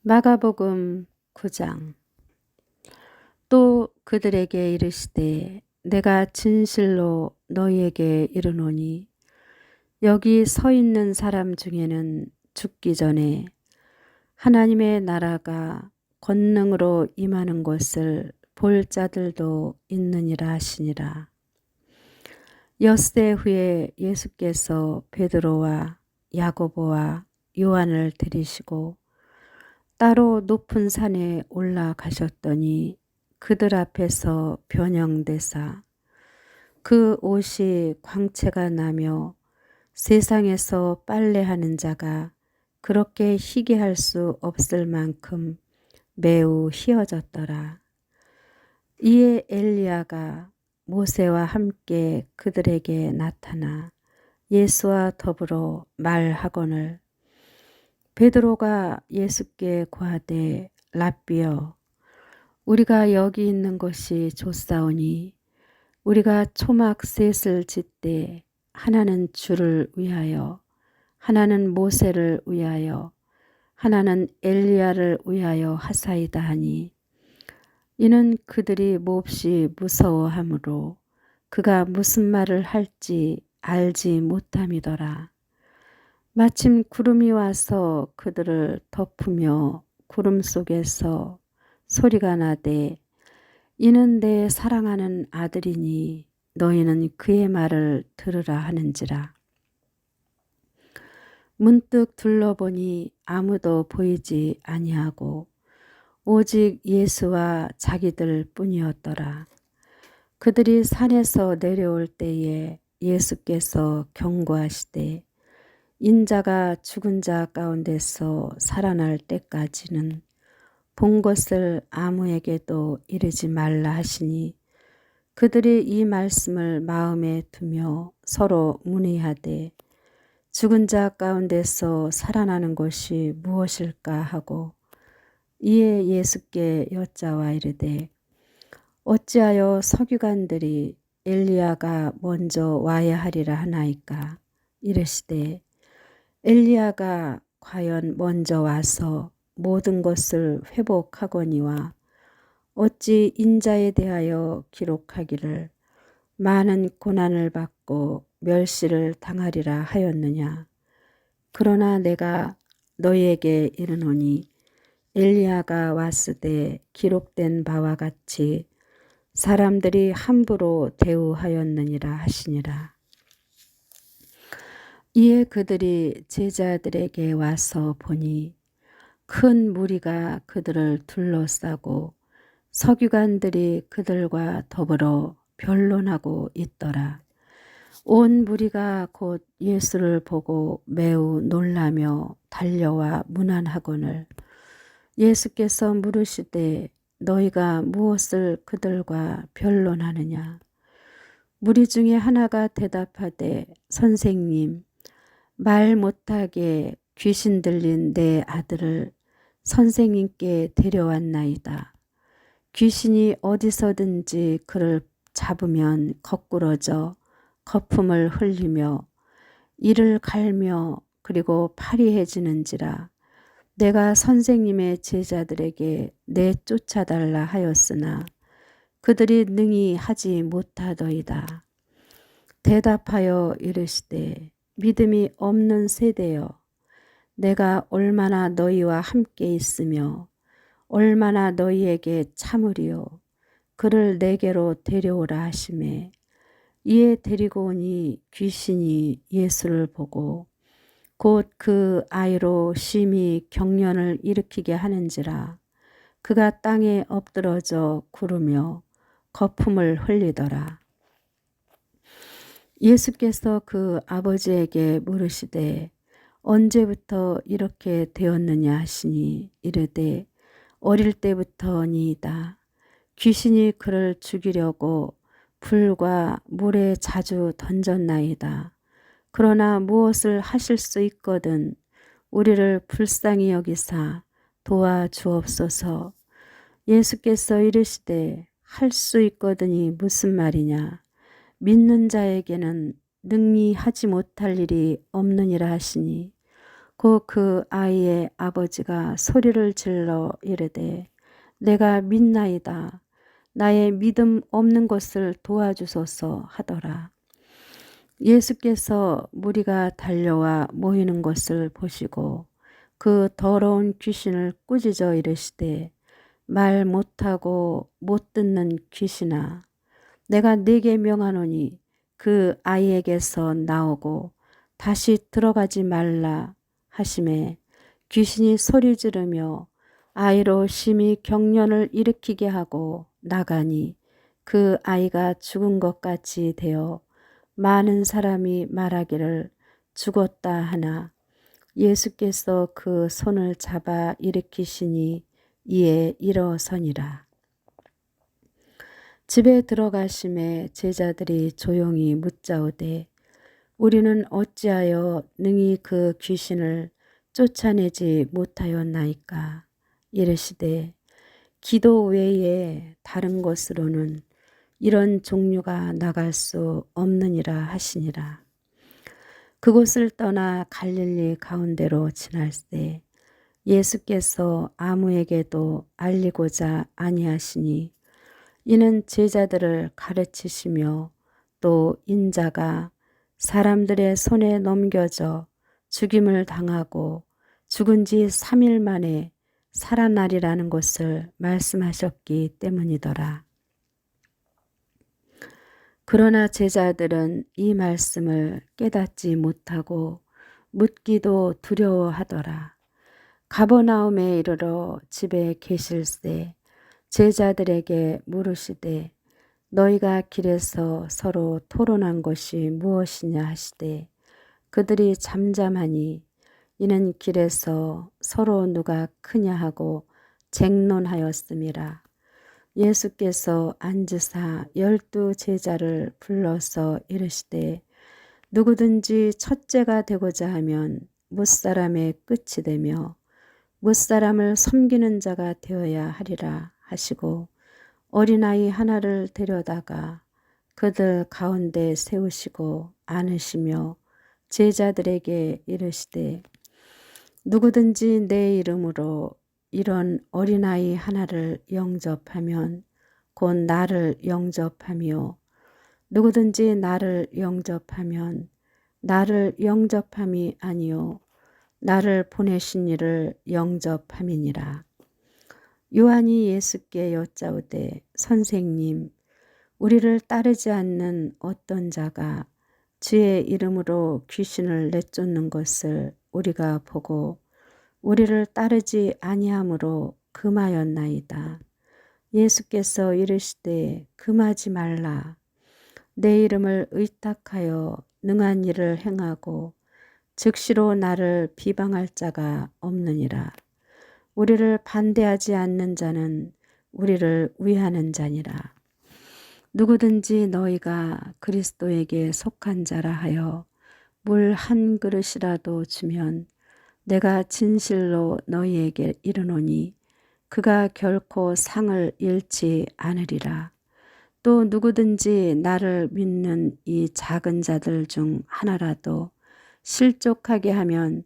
마가복음 9장. 또 그들에게 이르시되 내가 진실로 너희에게 이르노니 여기 서 있는 사람 중에는 죽기 전에 하나님의 나라가 권능으로 임하는 것을 볼 자들도 있느니라 하시니라. 엿새 후에 예수께서 베드로와 야고보와 요한을 데리시고 따로 높은 산에 올라가셨더니 그들 앞에서 변형되사 그 옷이 광채가 나며 세상에서 빨래하는 자가 그렇게 희게 할 수 없을 만큼 매우 희어졌더라. 이에 엘리야가 모세와 함께 그들에게 나타나 예수와 더불어 말하거늘 베드로가 예수께 고하되 랍비여 우리가 여기 있는 것이 좋사오니 우리가 초막 셋을 짓되 하나는 주를 위하여 하나는 모세를 위하여 하나는 엘리야를 위하여 하사이다 하니 이는 그들이 몹시 무서워하므로 그가 무슨 말을 할지 알지 못함이더라. 마침 구름이 와서 그들을 덮으며 구름 속에서 소리가 나되 이는 내 사랑하는 아들이니 너희는 그의 말을 들으라 하는지라. 문득 둘러보니 아무도 보이지 아니하고 오직 예수와 자기들 뿐이었더라. 그들이 산에서 내려올 때에 예수께서 경고하시되 인자가 죽은 자 가운데서 살아날 때까지는 본 것을 아무에게도 이르지 말라 하시니 그들이 이 말씀을 마음에 두며 서로 문의하되 죽은 자 가운데서 살아나는 것이 무엇일까 하고 이에 예수께 여짜와 이르되 어찌하여 서기관들이 엘리야가 먼저 와야 하리라 하나이까. 이르시되 엘리야가 과연 먼저 와서 모든 것을 회복하거니와 어찌 인자에 대하여 기록하기를 많은 고난을 받고 멸시를 당하리라 하였느냐. 그러나 내가 너희에게 이르노니 엘리야가 왔으되 기록된 바와 같이 사람들이 함부로 대우하였느니라 하시니라. 이에 그들이 제자들에게 와서 보니 큰 무리가 그들을 둘러싸고 서기관들이 그들과 더불어 변론하고 있더라. 온 무리가 곧 예수를 보고 매우 놀라며 달려와 문안하거늘 예수께서 물으시되 너희가 무엇을 그들과 변론하느냐. 무리 중에 하나가 대답하되 선생님 말 못하게 귀신 들린 내 아들을 선생님께 데려왔나이다. 귀신이 어디서든지 그를 잡으면 거꾸러져 거품을 흘리며 이를 갈며 그리고 파리해지는지라 내가 선생님의 제자들에게 내쫓아달라 하였으나 그들이 능히 하지 못하더이다. 대답하여 이르시되 믿음이 없는 세대여 내가 얼마나 너희와 함께 있으며 얼마나 너희에게 참으리요. 그를 내게로 데려오라 하시매 이에 데리고 오니 귀신이 예수를 보고 곧 그 아이로 심히 경련을 일으키게 하는지라 그가 땅에 엎드러져 구르며 거품을 흘리더라. 예수께서 그 아버지에게 물으시되 언제부터 이렇게 되었느냐 하시니 이르되 어릴 때부터니이다. 귀신이 그를 죽이려고 불과 물에 자주 던졌나이다. 그러나 무엇을 하실 수 있거든 우리를 불쌍히 여기사 도와주옵소서. 예수께서 이르시되 할 수 있거든이 무슨 말이냐. 믿는 자에게는 능히 하지 못할 일이 없느니라 하시니 곧 그 아이의 아버지가 소리를 질러 이르되 내가 믿나이다. 나의 믿음 없는 것을 도와주소서 하더라. 예수께서 무리가 달려와 모이는 것을 보시고 그 더러운 귀신을 꾸짖어 이르시되 말 못하고 못 듣는 귀신아, 내가 네게 명하노니 그 아이에게서 나오고 다시 들어가지 말라 하심에 귀신이 소리 지르며 아이로 심히 경련을 일으키게 하고 나가니 그 아이가 죽은 것 같이 되어 많은 사람이 말하기를 죽었다 하나 예수께서 그 손을 잡아 일으키시니 이에 일어서니라. 집에 들어가심에 제자들이 조용히 묻자오되 우리는 어찌하여 능히 그 귀신을 쫓아내지 못하였나이까. 이르시되 기도 외에 다른 것으로는 이런 종류가 나갈 수 없느니라 하시니라. 그곳을 떠나 갈릴리 가운데로 지날 때 예수께서 아무에게도 알리고자 아니하시니 이는 제자들을 가르치시며 또 인자가 사람들의 손에 넘겨져 죽임을 당하고 죽은 지 3일 만에 살아나리라는 것을 말씀하셨기 때문이더라. 그러나 제자들은 이 말씀을 깨닫지 못하고 묻기도 두려워하더라. 가버나움에 이르러 집에 계실새 제자들에게 물으시되 너희가 길에서 서로 토론한 것이 무엇이냐 하시되 그들이 잠잠하니 이는 길에서 서로 누가 크냐 하고 쟁론하였음이라. 예수께서 앉으사 12 제자를 불러서 이르시되 누구든지 첫째가 되고자 하면 무사람의 끝이 되며 무사람을 섬기는 자가 되어야 하리라 하시고 어린아이 하나를 데려다가 그들 가운데 세우시고 안으시며 제자들에게 이르시되 누구든지 내 이름으로 이런 어린아이 하나를 영접하면 곧 나를 영접하며 누구든지 나를 영접하면 나를 영접함이 아니요 나를 보내신 이를 영접함이니라. 요한이 예수께 여짜오되 선생님 우리를 따르지 않는 어떤 자가 주의 이름으로 귀신을 내쫓는 것을 우리가 보고 우리를 따르지 아니함으로 금하였나이다. 예수께서 이르시되 금하지 말라. 내 이름을 의탁하여 능한 일을 행하고 즉시로 나를 비방할 자가 없느니라. 우리를 반대하지 않는 자는 우리를 위하는 자니라. 누구든지 너희가 그리스도에게 속한 자라 하여 물 한 그릇이라도 주면 내가 진실로 너희에게 이르노니 그가 결코 상을 잃지 않으리라. 또 누구든지 나를 믿는 이 작은 자들 중 하나라도 실족하게 하면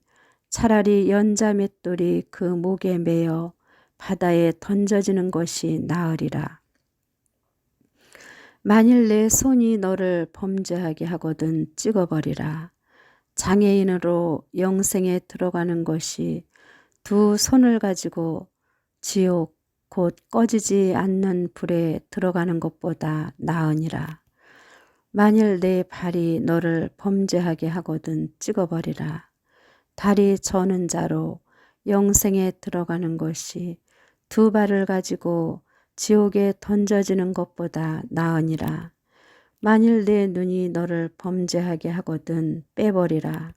차라리 연자 맷돌이 그 목에 매어 바다에 던져지는 것이 나으리라. 만일 내 손이 너를 범죄하게 하거든 찍어버리라. 장애인으로 영생에 들어가는 것이 두 손을 가지고 지옥 곧 꺼지지 않는 불에 들어가는 것보다 나으니라. 만일 내 발이 너를 범죄하게 하거든 찍어버리라. 다리 저는 자로 영생에 들어가는 것이 두 발을 가지고 지옥에 던져지는 것보다 나으니라. 만일 내 눈이 너를 범죄하게 하거든 빼버리라.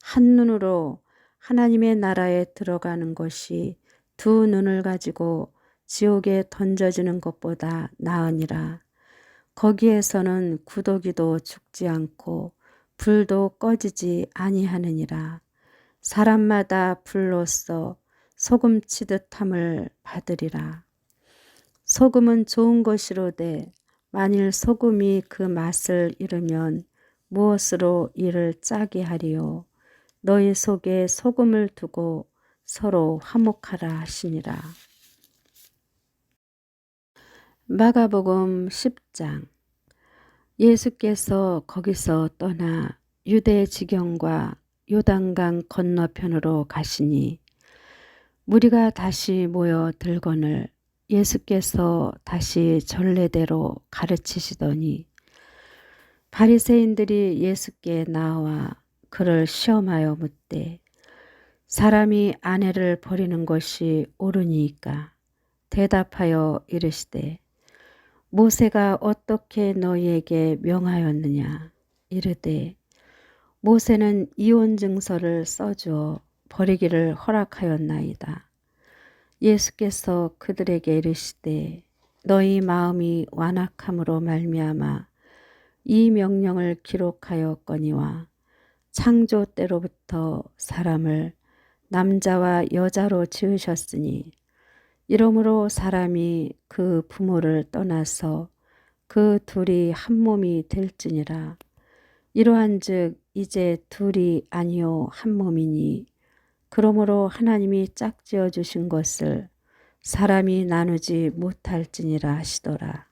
한 눈으로 하나님의 나라에 들어가는 것이 두 눈을 가지고 지옥에 던져지는 것보다 나으니라. 거기에서는 구더기도 죽지 않고 불도 꺼지지 아니하느니라. 사람마다 불로써 소금 치듯 함을 받으리라. 소금은 좋은 것이로되 만일 소금이 그 맛을 잃으면 무엇으로 이를 짜게 하리요. 너희 속에 소금을 두고 서로 화목하라 하시니라. 마가복음 10장. 예수께서 거기서 떠나 유대 지경과 요단강 건너편으로 가시니 무리가 다시 모여 들거늘 예수께서 다시 전례대로 가르치시더니 바리새인들이 예수께 나와 그를 시험하여 묻되 사람이 아내를 버리는 것이 옳으니까 대답하여 이르시되 모세가 어떻게 너희에게 명하였느냐 이르되 모세는 이혼 증서를 써주어 버리기를 허락하였나이다. 예수께서 그들에게 이르시되 너희 마음이 완악함으로 말미암아 이 명령을 기록하였거니와 창조 때로부터 사람을 남자와 여자로 지으셨으니 이러므로 사람이 그 부모를 떠나서 그 둘이 한 몸이 될지니라. 이러한즉 이제 둘이 아니요 한 몸이니 그러므로 하나님이 짝지어 주신 것을 사람이 나누지 못할지니라 하시더라.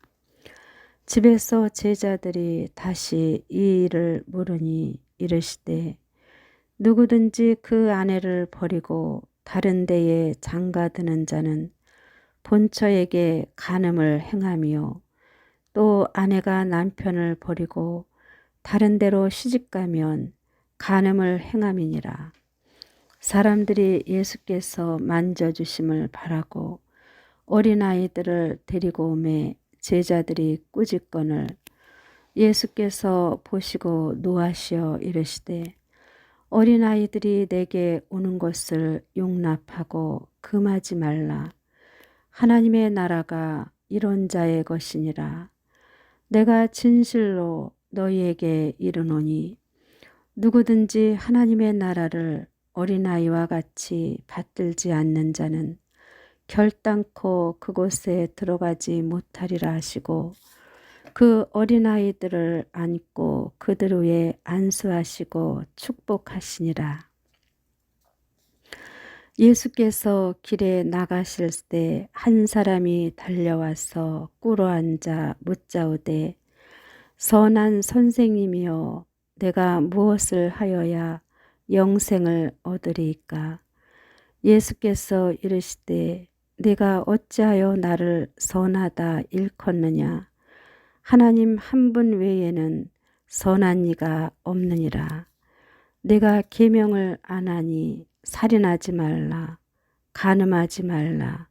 집에서 제자들이 다시 이 일을 물으니 이르시되 누구든지 그 아내를 버리고 다른 데에 장가드는 자는 본처에게 간음을 행하며 또 아내가 남편을 버리고 다른 데로 시집가면 간음을 행함이니라. 사람들이 예수께서 만져주심을 바라고 어린아이들을 데리고 오매 제자들이 꾸짖거늘 예수께서 보시고 노하시어 이르시되 어린아이들이 내게 오는 것을 용납하고 금하지 말라. 하나님의 나라가 이런 자의 것이니라. 내가 진실로 너희에게 이르노니 누구든지 하나님의 나라를 어린아이와 같이 받들지 않는 자는 결단코 그곳에 들어가지 못하리라 하시고 그 어린아이들을 안고 그들 위에 안수하시고 축복하시니라. 예수께서 길에 나가실 때 한 사람이 달려와서 꿇어앉아 묻자오되 선한 선생님이여 내가 무엇을 하여야 영생을 얻으리이까. 예수께서 이르시되 네가 어찌하여 나를 선하다 일컫느냐. 하나님 한 분 외에는 선한 이가 없느니라. 내가 계명을 안 하니 살인하지 말라, 간음하지 말라,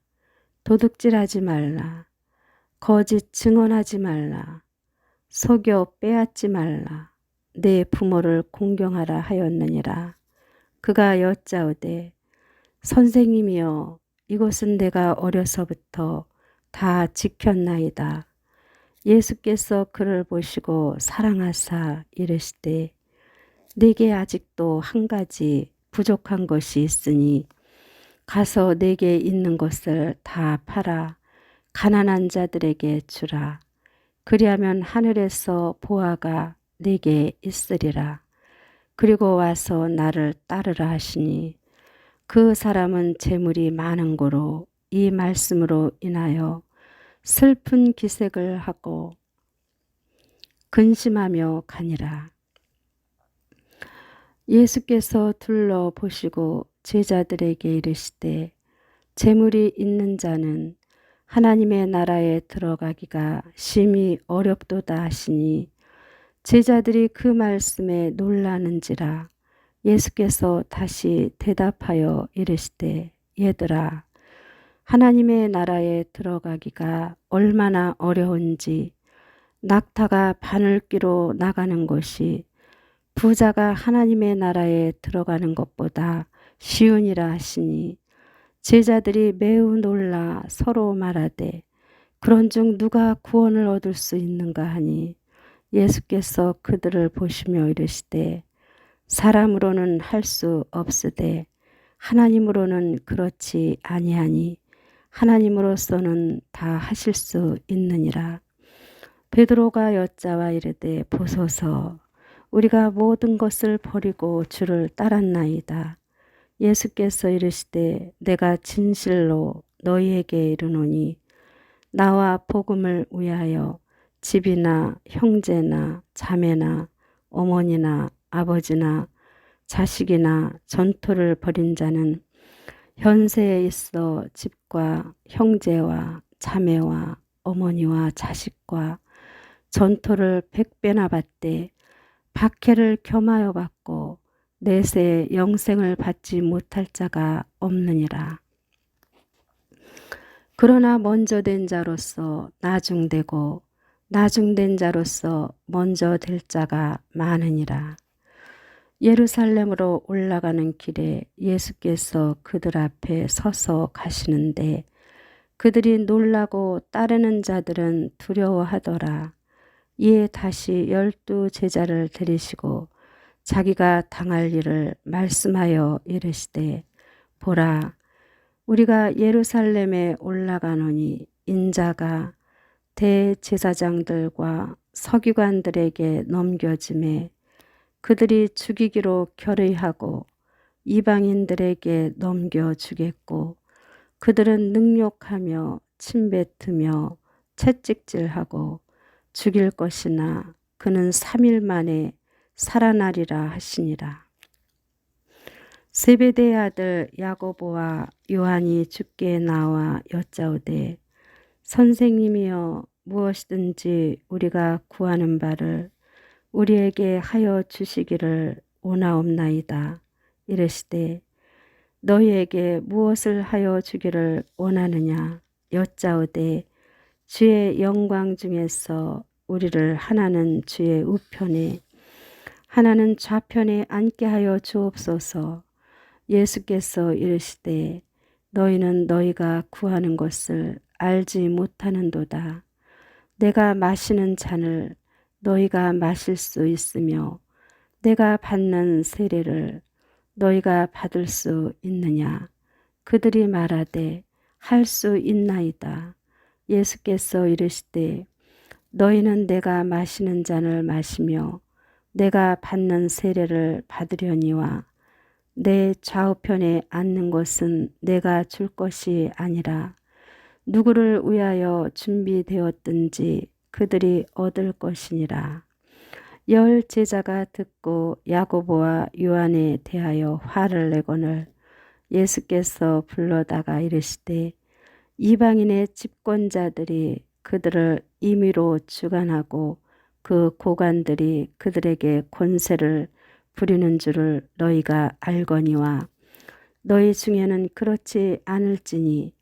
도둑질하지 말라, 거짓 증언하지 말라, 속여 빼앗지 말라, 내 부모를 공경하라 하였느니라. 그가 여짜오되 선생님이여 이것은 내가 어려서부터 다 지켰나이다. 예수께서 그를 보시고 사랑하사 이르시되 네게 아직도 한 가지 부족한 것이 있으니 가서 네게 있는 것을 다 팔아 가난한 자들에게 주라. 그리하면 하늘에서 보화가 네게 있으리라. 그리고 와서 나를 따르라 하시니 그 사람은 재물이 많은 고로 이 말씀으로 인하여 슬픈 기색을 하고 근심하며 가니라. 예수께서 둘러보시고 제자들에게 이르시되 재물이 있는 자는 하나님의 나라에 들어가기가 심히 어렵도다 하시니 제자들이 그 말씀에 놀라는지라. 예수께서 다시 대답하여 이르시되 얘들아 하나님의 나라에 들어가기가 얼마나 어려운지 낙타가 바늘귀로 나가는 것이 부자가 하나님의 나라에 들어가는 것보다 쉬우니라 하시니 제자들이 매우 놀라 서로 말하되 그런즉 누가 구원을 얻을 수 있는가 하니 예수께서 그들을 보시며 이르시되 사람으로는 할 수 없으되 하나님으로는 그렇지 아니하니 하나님으로서는 다 하실 수 있느니라. 베드로가 여짜와 이르되 보소서 우리가 모든 것을 버리고 주를 따랐나이다. 예수께서 이르시되 내가 진실로 너희에게 이르노니 나와 복음을 위하여 집이나 형제나 자매나 어머니나 아버지나 자식이나 전토를 벌인 자는 현세에 있어 집과 형제와 자매와 어머니와 자식과 전토를 100배나 받되 박해를 겸하여 받고 내세 영생을 받지 못할 자가 없느니라. 그러나 먼저 된 자로서 나중되고 나중된 자로서 먼저 될 자가 많으니라. 예루살렘으로 올라가는 길에 예수께서 그들 앞에 서서 가시는데 그들이 놀라고 따르는 자들은 두려워하더라. 이에 다시 12 제자를 데리시고 자기가 당할 일을 말씀하여 이르시되 보라 우리가 예루살렘에 올라가노니 인자가 대제사장들과 서기관들에게 넘겨짐에 그들이 죽이기로 결의하고 이방인들에게 넘겨주겠고 그들은 능욕하며 침뱉으며 채찍질하고 죽일 것이나 그는 3일 만에 살아나리라 하시니라. 세베대의 아들 야고보와 요한이 주께 나와 여짜오되 선생님이여 무엇이든지 우리가 구하는 바를 우리에게 하여 주시기를 원하옵나이다. 이르시되 너희에게 무엇을 하여 주기를 원하느냐 여짜오되 주의 영광 중에서 우리를 하나는 주의 우편에 하나는 좌편에 앉게 하여 주옵소서. 예수께서 이르시되 너희는 너희가 구하는 것을 알지 못하는도다. 내가 마시는 잔을 너희가 마실 수 있으며 내가 받는 세례를 너희가 받을 수 있느냐. 그들이 말하되 할 수 있나이다. 예수께서 이르시되 너희는 내가 마시는 잔을 마시며 내가 받는 세례를 받으려니와 내 좌우편에 앉는 것은 내가 줄 것이 아니라 누구를 위하여 준비되었든지 그들이 얻을 것이니라. 10 제자가 듣고 야고보와 요한에 대하여 화를 내거늘 예수께서 불러다가 이르시되 이방인의 집권자들이 그들을 임의로 주관하고 그 고관들이 그들에게 권세를 부리는 줄을 너희가 알거니와 너희 중에는 그렇지 않을지니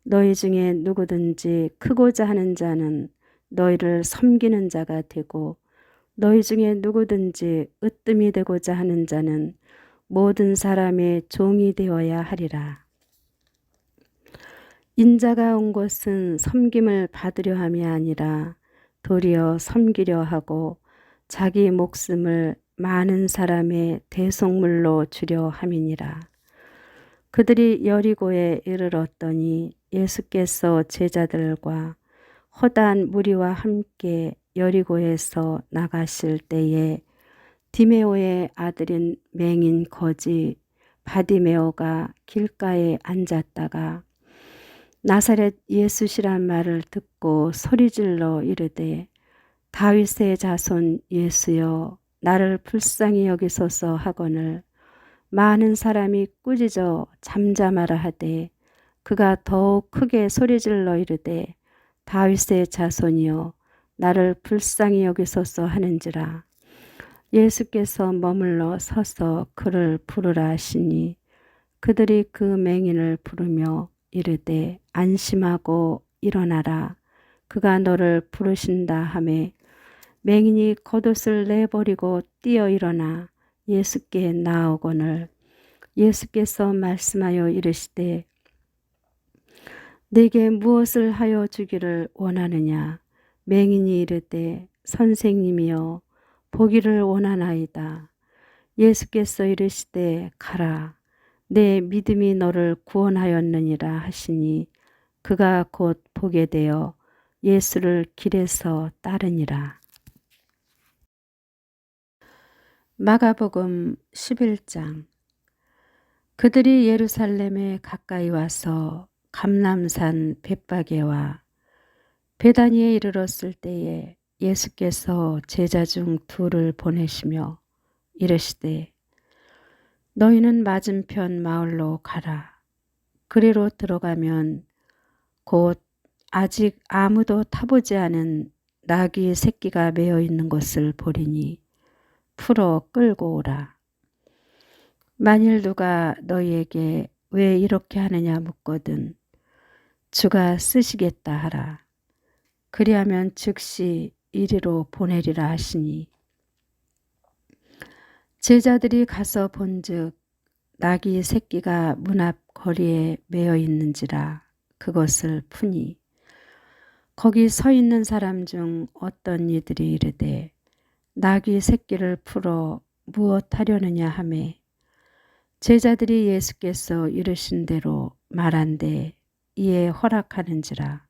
너희 중에 누구든지 크고자 하는 자는 너희를 섬기는 자가 되고 너희 중에 누구든지 으뜸이 되고자 하는 자는 모든 사람의 종이 되어야 하리라. 인자가 온 것은 섬김을 받으려 함이 아니라 도리어 섬기려 하고 자기 목숨을 많은 사람의 대속물로 주려 함이니라. 그들이 여리고에 이르렀더니 예수께서 제자들과 허다한 무리와 함께 여리고에서 나가실 때에 디메오의 아들인 맹인 거지 바디메오가 길가에 앉았다가 나사렛 예수시란 말을 듣고 소리질러 이르되 다윗의 자손 예수여 나를 불쌍히 여기소서 하거늘 많은 사람이 꾸짖어 잠잠하라 하되 그가 더욱 크게 소리질러 이르되 다윗의 자손이여 나를 불쌍히 여기소서 하는지라. 예수께서 머물러 서서 그를 부르라 하시니 그들이 그 맹인을 부르며 이르되 안심하고 일어나라 그가 너를 부르신다 하매 맹인이 겉옷을 내버리고 뛰어 일어나 예수께 나아오거늘 예수께서 말씀하여 이르시되 내게 무엇을 하여 주기를 원하느냐. 맹인이 이르되 선생님이여 보기를 원하나이다. 예수께서 이르시되 가라 내 믿음이 너를 구원하였느니라 하시니 그가 곧 보게 되어 예수를 길에서 따르니라. 마가복음 11장. 그들이 예루살렘에 가까이 와서 감람산 벳바게와 베다니에 이르렀을 때에 예수께서 제자 중 둘을 보내시며 이르시되 너희는 맞은편 마을로 가라. 그리로 들어가면 곧 아직 아무도 타보지 않은 나귀 새끼가 메어 있는 것을 보리니 풀어 끌고 오라. 만일 누가 너희에게 왜 이렇게 하느냐 묻거든 주가 쓰시겠다 하라. 그리하면 즉시 이리로 보내리라 하시니 제자들이 가서 본즉 나귀 새끼가 문 앞 거리에 메어 있는지라 그것을 푸니 거기 서 있는 사람 중 어떤 이들이 이르되 나귀 새끼를 풀어 무엇 하려느냐 하매 제자들이 예수께서 이르신 대로 말한대 이에 허락하는지라.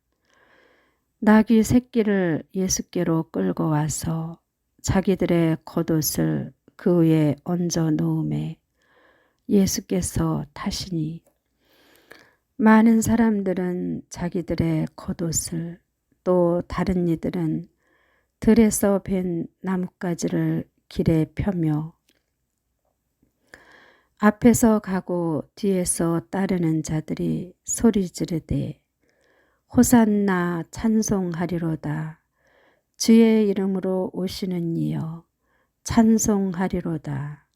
나귀 새끼를 예수께로 끌고 와서 자기들의 겉옷을 그 위에 얹어 놓음에 예수께서 타시니 많은 사람들은 자기들의 겉옷을 또 다른 이들은 들에서 벤 나뭇가지를 길에 펴며 앞에서 가고 뒤에서 따르는 자들이 소리 지르되 호산나 찬송하리로다. 주의 이름으로 오시는 이여 찬송하리로다.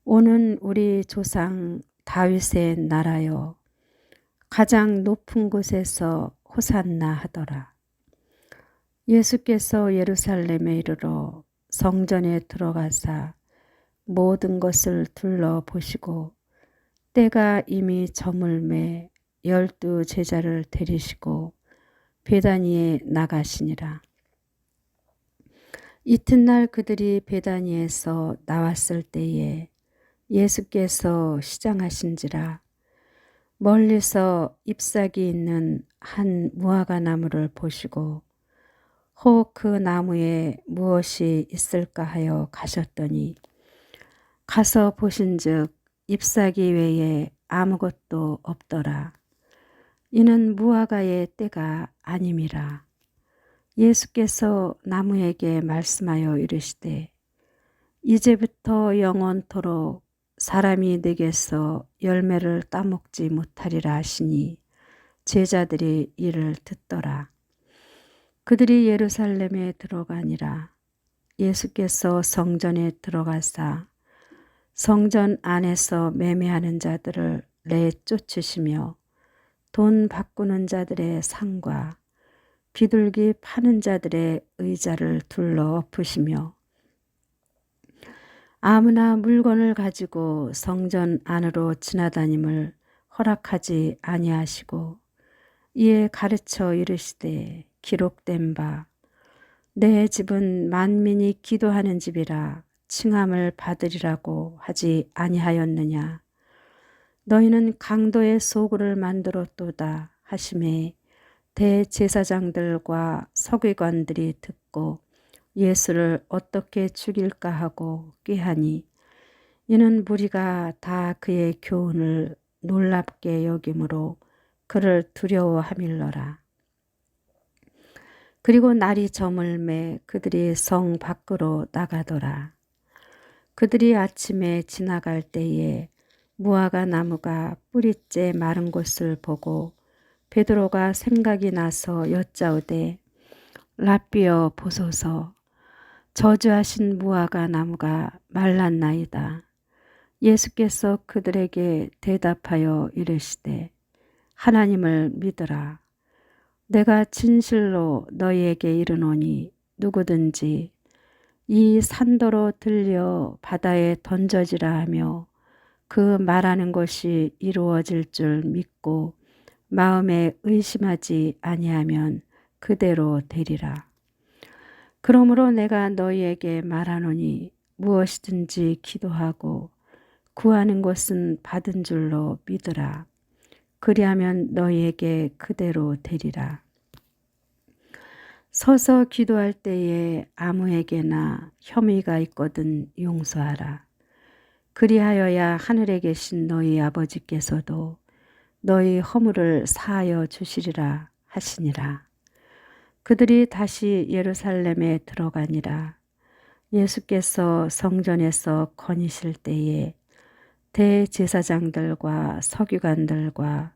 오는 우리 조상 다윗의 나라여 가장 높은 곳에서 호산나 하더라. 예수께서 예루살렘에 이르러 성전에 들어가사 모든 것을 둘러보시고 때가 이미 저물매 12 제자를 데리시고 베다니에 나가시니라. 이튿날 그들이 베다니에서 나왔을 때에 예수께서 시장하신지라 멀리서 잎사귀 있는 한 무화과 나무를 보시고 혹 그 나무에 무엇이 있을까 하여 가셨더니 가서 보신즉 잎사귀 외에 아무것도 없더라. 이는 무화과의 때가 아님이라. 예수께서 나무에게 말씀하여 이르시되 이제부터 영원토록 사람이 내게서 열매를 따먹지 못하리라 하시니 제자들이 이를 듣더라. 그들이 예루살렘에 들어가니라. 예수께서 성전에 들어가사 성전 안에서 매매하는 자들을 내쫓으시며 돈 바꾸는 자들의 상과 비둘기 파는 자들의 의자를 둘러 엎으시며 아무나 물건을 가지고 성전 안으로 지나다님을 허락하지 아니하시고 이에 가르쳐 이르시되 기록된 바 내 집은 만민이 기도하는 집이라 칭함을 받으리라고 하지 아니하였느냐. 너희는 강도의 소굴을 만들었도다 하시매 대제사장들과 서기관들이 듣고 예수를 어떻게 죽일까 하고 꾀하니 이는 무리가 다 그의 교훈을 놀랍게 여김으로 그를 두려워함일러라. 그리고 날이 저물매 그들이 성 밖으로 나가더라. 그들이 아침에 지나갈 때에 무화과 나무가 뿌리째 마른 것을 보고 베드로가 생각이 나서 여짜오되 라삐여 보소서 저주하신 무화과 나무가 말랐나이다. 예수께서 그들에게 대답하여 이르시되 하나님을 믿으라. 내가 진실로 너희에게 이르노니 누구든지 이 산더러 들려 바다에 던져지라 하며 그 말하는 것이 이루어질 줄 믿고 마음에 의심하지 아니하면 그대로 되리라. 그러므로 내가 너희에게 말하노니 무엇이든지 기도하고 구하는 것은 받은 줄로 믿으라. 그리하면 너희에게 그대로 되리라. 서서 기도할 때에 아무에게나 혐의가 있거든 용서하라. 그리하여야 하늘에 계신 너희 아버지께서도 너희 허물을 사하여 주시리라 하시니라. 그들이 다시 예루살렘에 들어가니라. 예수께서 성전에서 거니실 때에 대제사장들과 서기관들과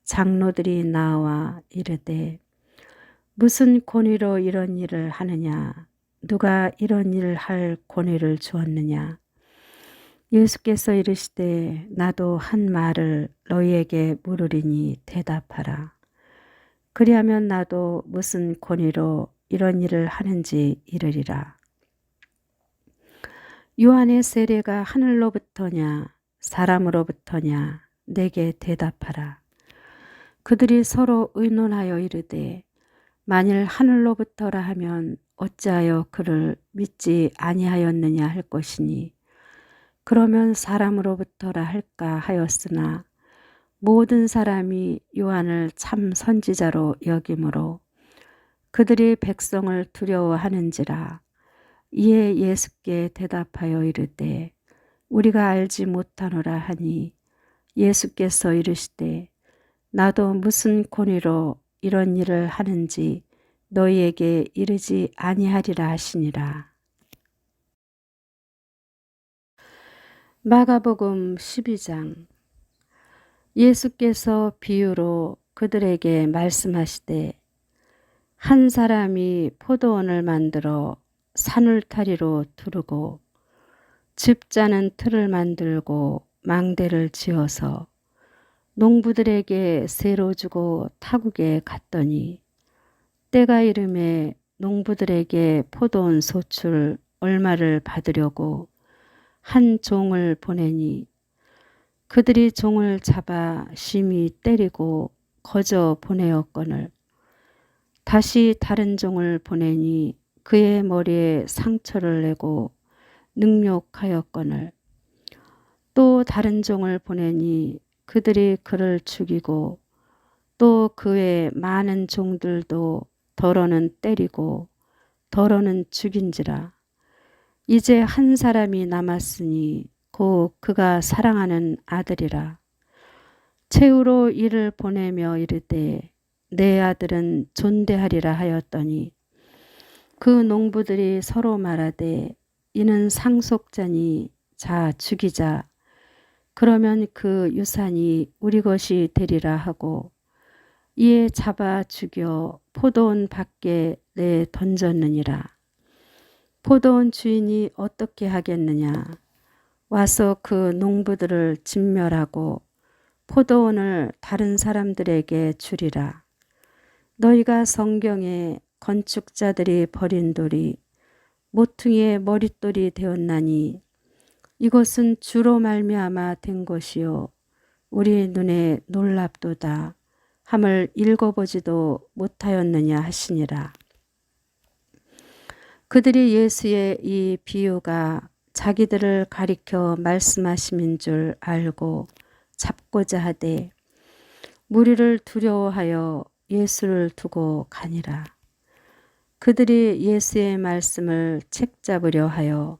장로들이 나와 이르되 무슨 권위로 이런 일을 하느냐? 누가 이런 일을 할 권위를 주었느냐? 예수께서 이르시되 나도 한 말을 너희에게 물으리니 대답하라. 그리하면 나도 무슨 권위로 이런 일을 하는지 이르리라. 요한의 세례가 하늘로부터냐 사람으로부터냐 내게 대답하라. 그들이 서로 의논하여 이르되 만일 하늘로부터라 하면 어찌하여 그를 믿지 아니하였느냐 할 것이니 그러면 사람으로부터라 할까 하였으나 모든 사람이 요한을 참 선지자로 여기므로 그들이 백성을 두려워하는지라. 이에 예수께 대답하여 이르되 우리가 알지 못하노라 하니 예수께서 이르시되 나도 무슨 권위로 이런 일을 하는지 너희에게 이르지 아니하리라 하시니라. 마가복음 12장. 예수께서 비유로 그들에게 말씀하시되 한 사람이 포도원을 만들어 산울타리로 두르고 집 짜는 틀을 만들고 망대를 지어서 농부들에게 세로 주고 타국에 갔더니 때가 이름에 농부들에게 포도원 소출 얼마를 받으려고 한 종을 보내니 그들이 종을 잡아 심히 때리고 거저 보내었거늘 다시 다른 종을 보내니 그의 머리에 상처를 내고 능욕하였거늘 또 다른 종을 보내니 그들이 그를 죽이고 또 그 외 많은 종들도 더러는 때리고 더러는 죽인지라. 이제 한 사람이 남았으니 곧 그가 사랑하는 아들이라. 최후로 이를 보내며 이르되 내 아들은 존대하리라 하였더니 그 농부들이 서로 말하되 이는 상속자니 자 죽이자. 그러면 그 유산이 우리 것이 되리라 하고 이에 잡아 죽여 포도원 밖에 내 던졌느니라. 포도원 주인이 어떻게 하겠느냐? 와서 그 농부들을 진멸하고 포도원을 다른 사람들에게 주리라. 너희가 성경에 건축자들이 버린 돌이 모퉁이의 머릿돌이 되었나니 이것은 주로 말미암아 된 것이요 우리 눈에 놀랍도다 함을 읽어보지도 못하였느냐 하시니라. 그들이 예수의 이 비유가 자기들을 가리켜 말씀하심인 줄 알고 잡고자 하되 무리를 두려워하여 예수를 두고 가니라. 그들이 예수의 말씀을 책잡으려 하여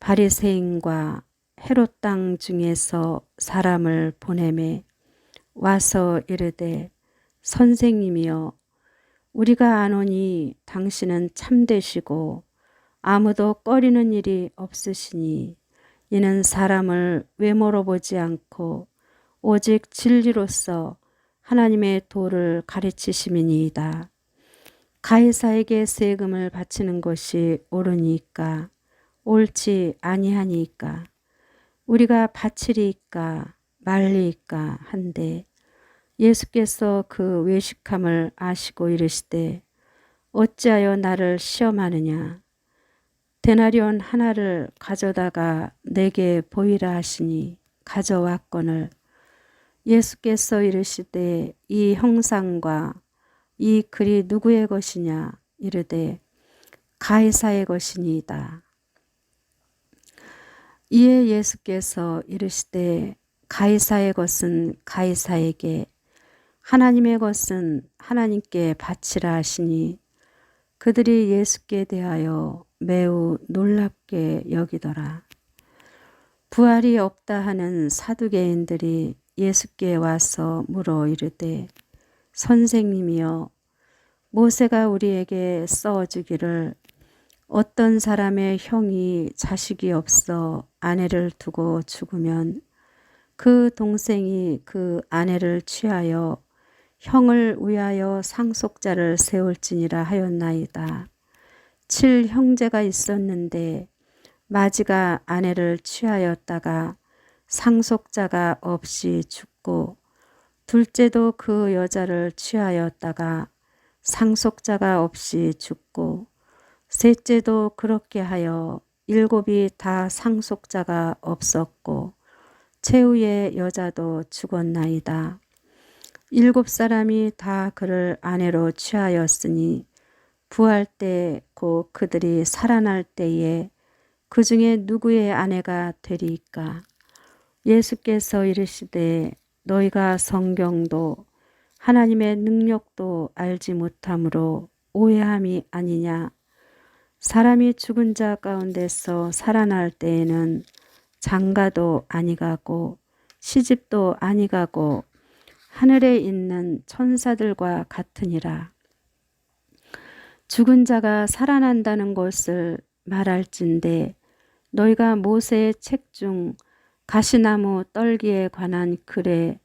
바리새인과 헤롯 땅 중에서 사람을 보내매 와서 이르되 선생님이여 우리가 아노니 당신은 참되시고 아무도 꺼리는 일이 없으시니 이는 사람을 외모로 보지 않고 오직 진리로서 하나님의 도를 가르치심이니이다. 가이사에게 세금을 바치는 것이 옳으니까 옳지 아니하니까 우리가 바치리이까 말리이까 한데 예수께서 그 외식함을 아시고 이르시되 어찌하여 나를 시험하느냐. 데나리온 하나를 가져다가 내게 보이라 하시니 가져왔거늘 예수께서 이르시되 이 형상과 이 글이 누구의 것이냐 이르되 가이사의 것이니이다. 이에 예수께서 이르시되 가이사의 것은 가이사에게 하나님의 것은 하나님께 바치라 하시니 그들이 예수께 대하여 매우 놀랍게 여기더라. 부활이 없다 하는 사두개인들이 예수께 와서 물어 이르되 선생님이여 모세가 우리에게 써주기를 어떤 사람의 형이 자식이 없어 아내를 두고 죽으면 그 동생이 그 아내를 취하여 형을 위하여 상속자를 세울지니라 하였나이다. 7형제가 있었는데 마지가 아내를 취하였다가 상속자가 없이 죽고 둘째도 그 여자를 취하였다가 상속자가 없이 죽고 셋째도 그렇게 하여 7이 다 상속자가 없었고 최후의 여자도 죽었나이다. 7사람이 다 그를 아내로 취하였으니 부활 때 곧 그들이 살아날 때에 그 중에 누구의 아내가 되리이까? 예수께서 이르시되 너희가 성경도 하나님의 능력도 알지 못함으로 오해함이 아니냐. 사람이 죽은 자 가운데서 살아날 때에는 장가도 아니가고 시집도 아니가고 하늘에 있는 천사들과 같으니라. 죽은 자가 살아난다는 것을 말할진대 너희가 모세의 책 중 가시나무 떨기에 관한 글에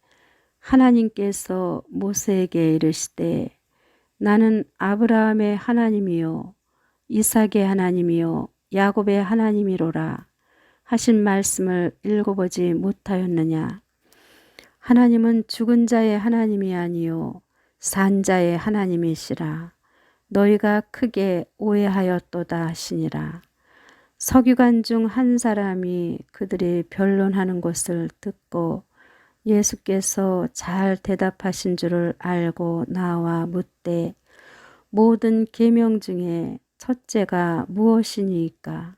하나님께서 모세에게 이르시되 나는 아브라함의 하나님이요 이삭의 하나님이요 야곱의 하나님이로라 하신 말씀을 읽어보지 못하였느냐. 하나님은 죽은 자의 하나님이 아니요 산 자의 하나님이시라. 너희가 크게 오해하였도다 하시니라. 서기관 중 한 사람이 그들이 변론하는 것을 듣고 예수께서 잘 대답하신 줄을 알고 나와 묻되 모든 계명 중에 첫째가 무엇이니까?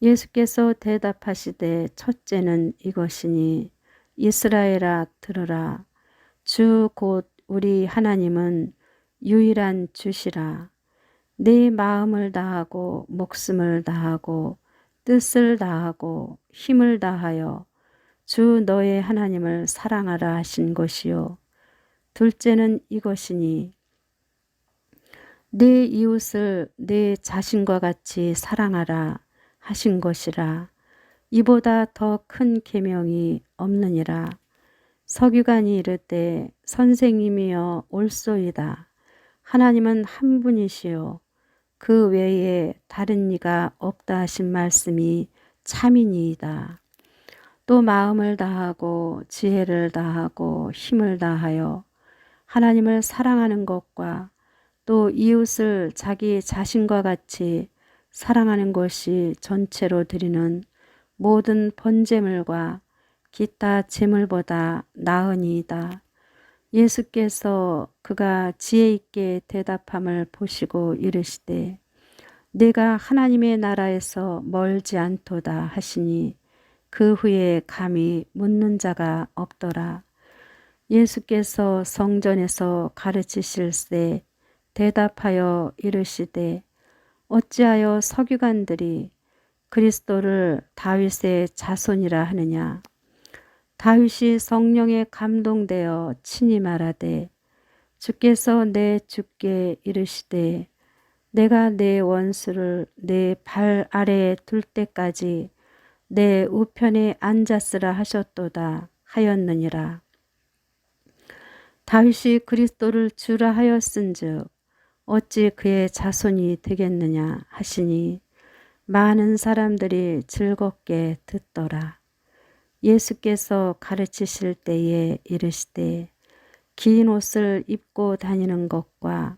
예수께서 대답하시되 첫째는 이것이니 이스라엘아 들으라. 주 곧 우리 하나님은 유일한 주시라. 네 마음을 다하고 목숨을 다하고 뜻을 다하고 힘을 다하여 주 너의 하나님을 사랑하라 하신 것이요. 둘째는 이것이니 네 이웃을 네 자신과 같이 사랑하라 하신 것이라. 이보다 더 큰 계명이 없느니라. 서기관이 이르되 선생님이여 옳소이다. 하나님은 한 분이시요 그 외에 다른 이가 없다 하신 말씀이 참이니이다. 또 마음을 다하고 지혜를 다하고 힘을 다하여 하나님을 사랑하는 것과 또 이웃을 자기 자신과 같이 사랑하는 것이 전체로 드리는 모든 번제물과 기타 제물보다 나으니이다. 예수께서 그가 지혜 있게 대답함을 보시고 이르시되 내가 하나님의 나라에서 멀지 않도다 하시니 그 후에 감히 묻는 자가 없더라. 예수께서 성전에서 가르치실세 대답하여 이르시되 어찌하여 서기관들이 그리스도를 다윗의 자손이라 하느냐. 다윗이 성령에 감동되어 친히 말하되 주께서 내 주께 이르시되 내가 내 원수를 내 발 아래에 둘 때까지 내 우편에 앉았으라 하셨도다 하였느니라. 다윗이 그리스도를 주라 하였은즉 어찌 그의 자손이 되겠느냐 하시니 많은 사람들이 즐겁게 듣더라. 예수께서 가르치실 때에 이르시되 긴 옷을 입고 다니는 것과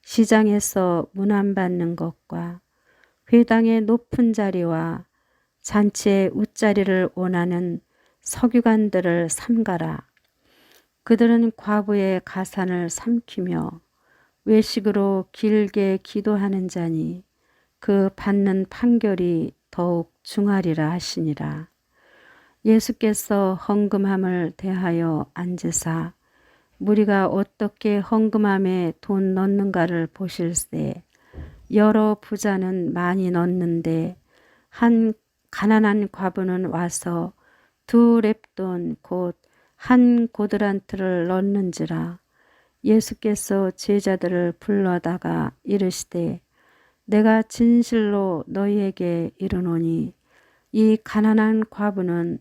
시장에서 문안받는 것과 회당의 높은 자리와 잔치의 웃자리를 원하는 서기관들을 삼가라. 그들은 과부의 가산을 삼키며 외식으로 길게 기도하는 자니 그 받는 판결이 더욱 중하리라 하시니라. 예수께서 헌금함을 대하여 앉으사 무리가 어떻게 헌금함에 돈 넣는가를 보실세 여러 부자는 많이 넣었는데 한 가난한 과부는 와서 2렙돈 곧 한 고드란트를 넣는지라. 예수께서 제자들을 불러다가 이르시되 내가 진실로 너희에게 이르노니 이 가난한 과부는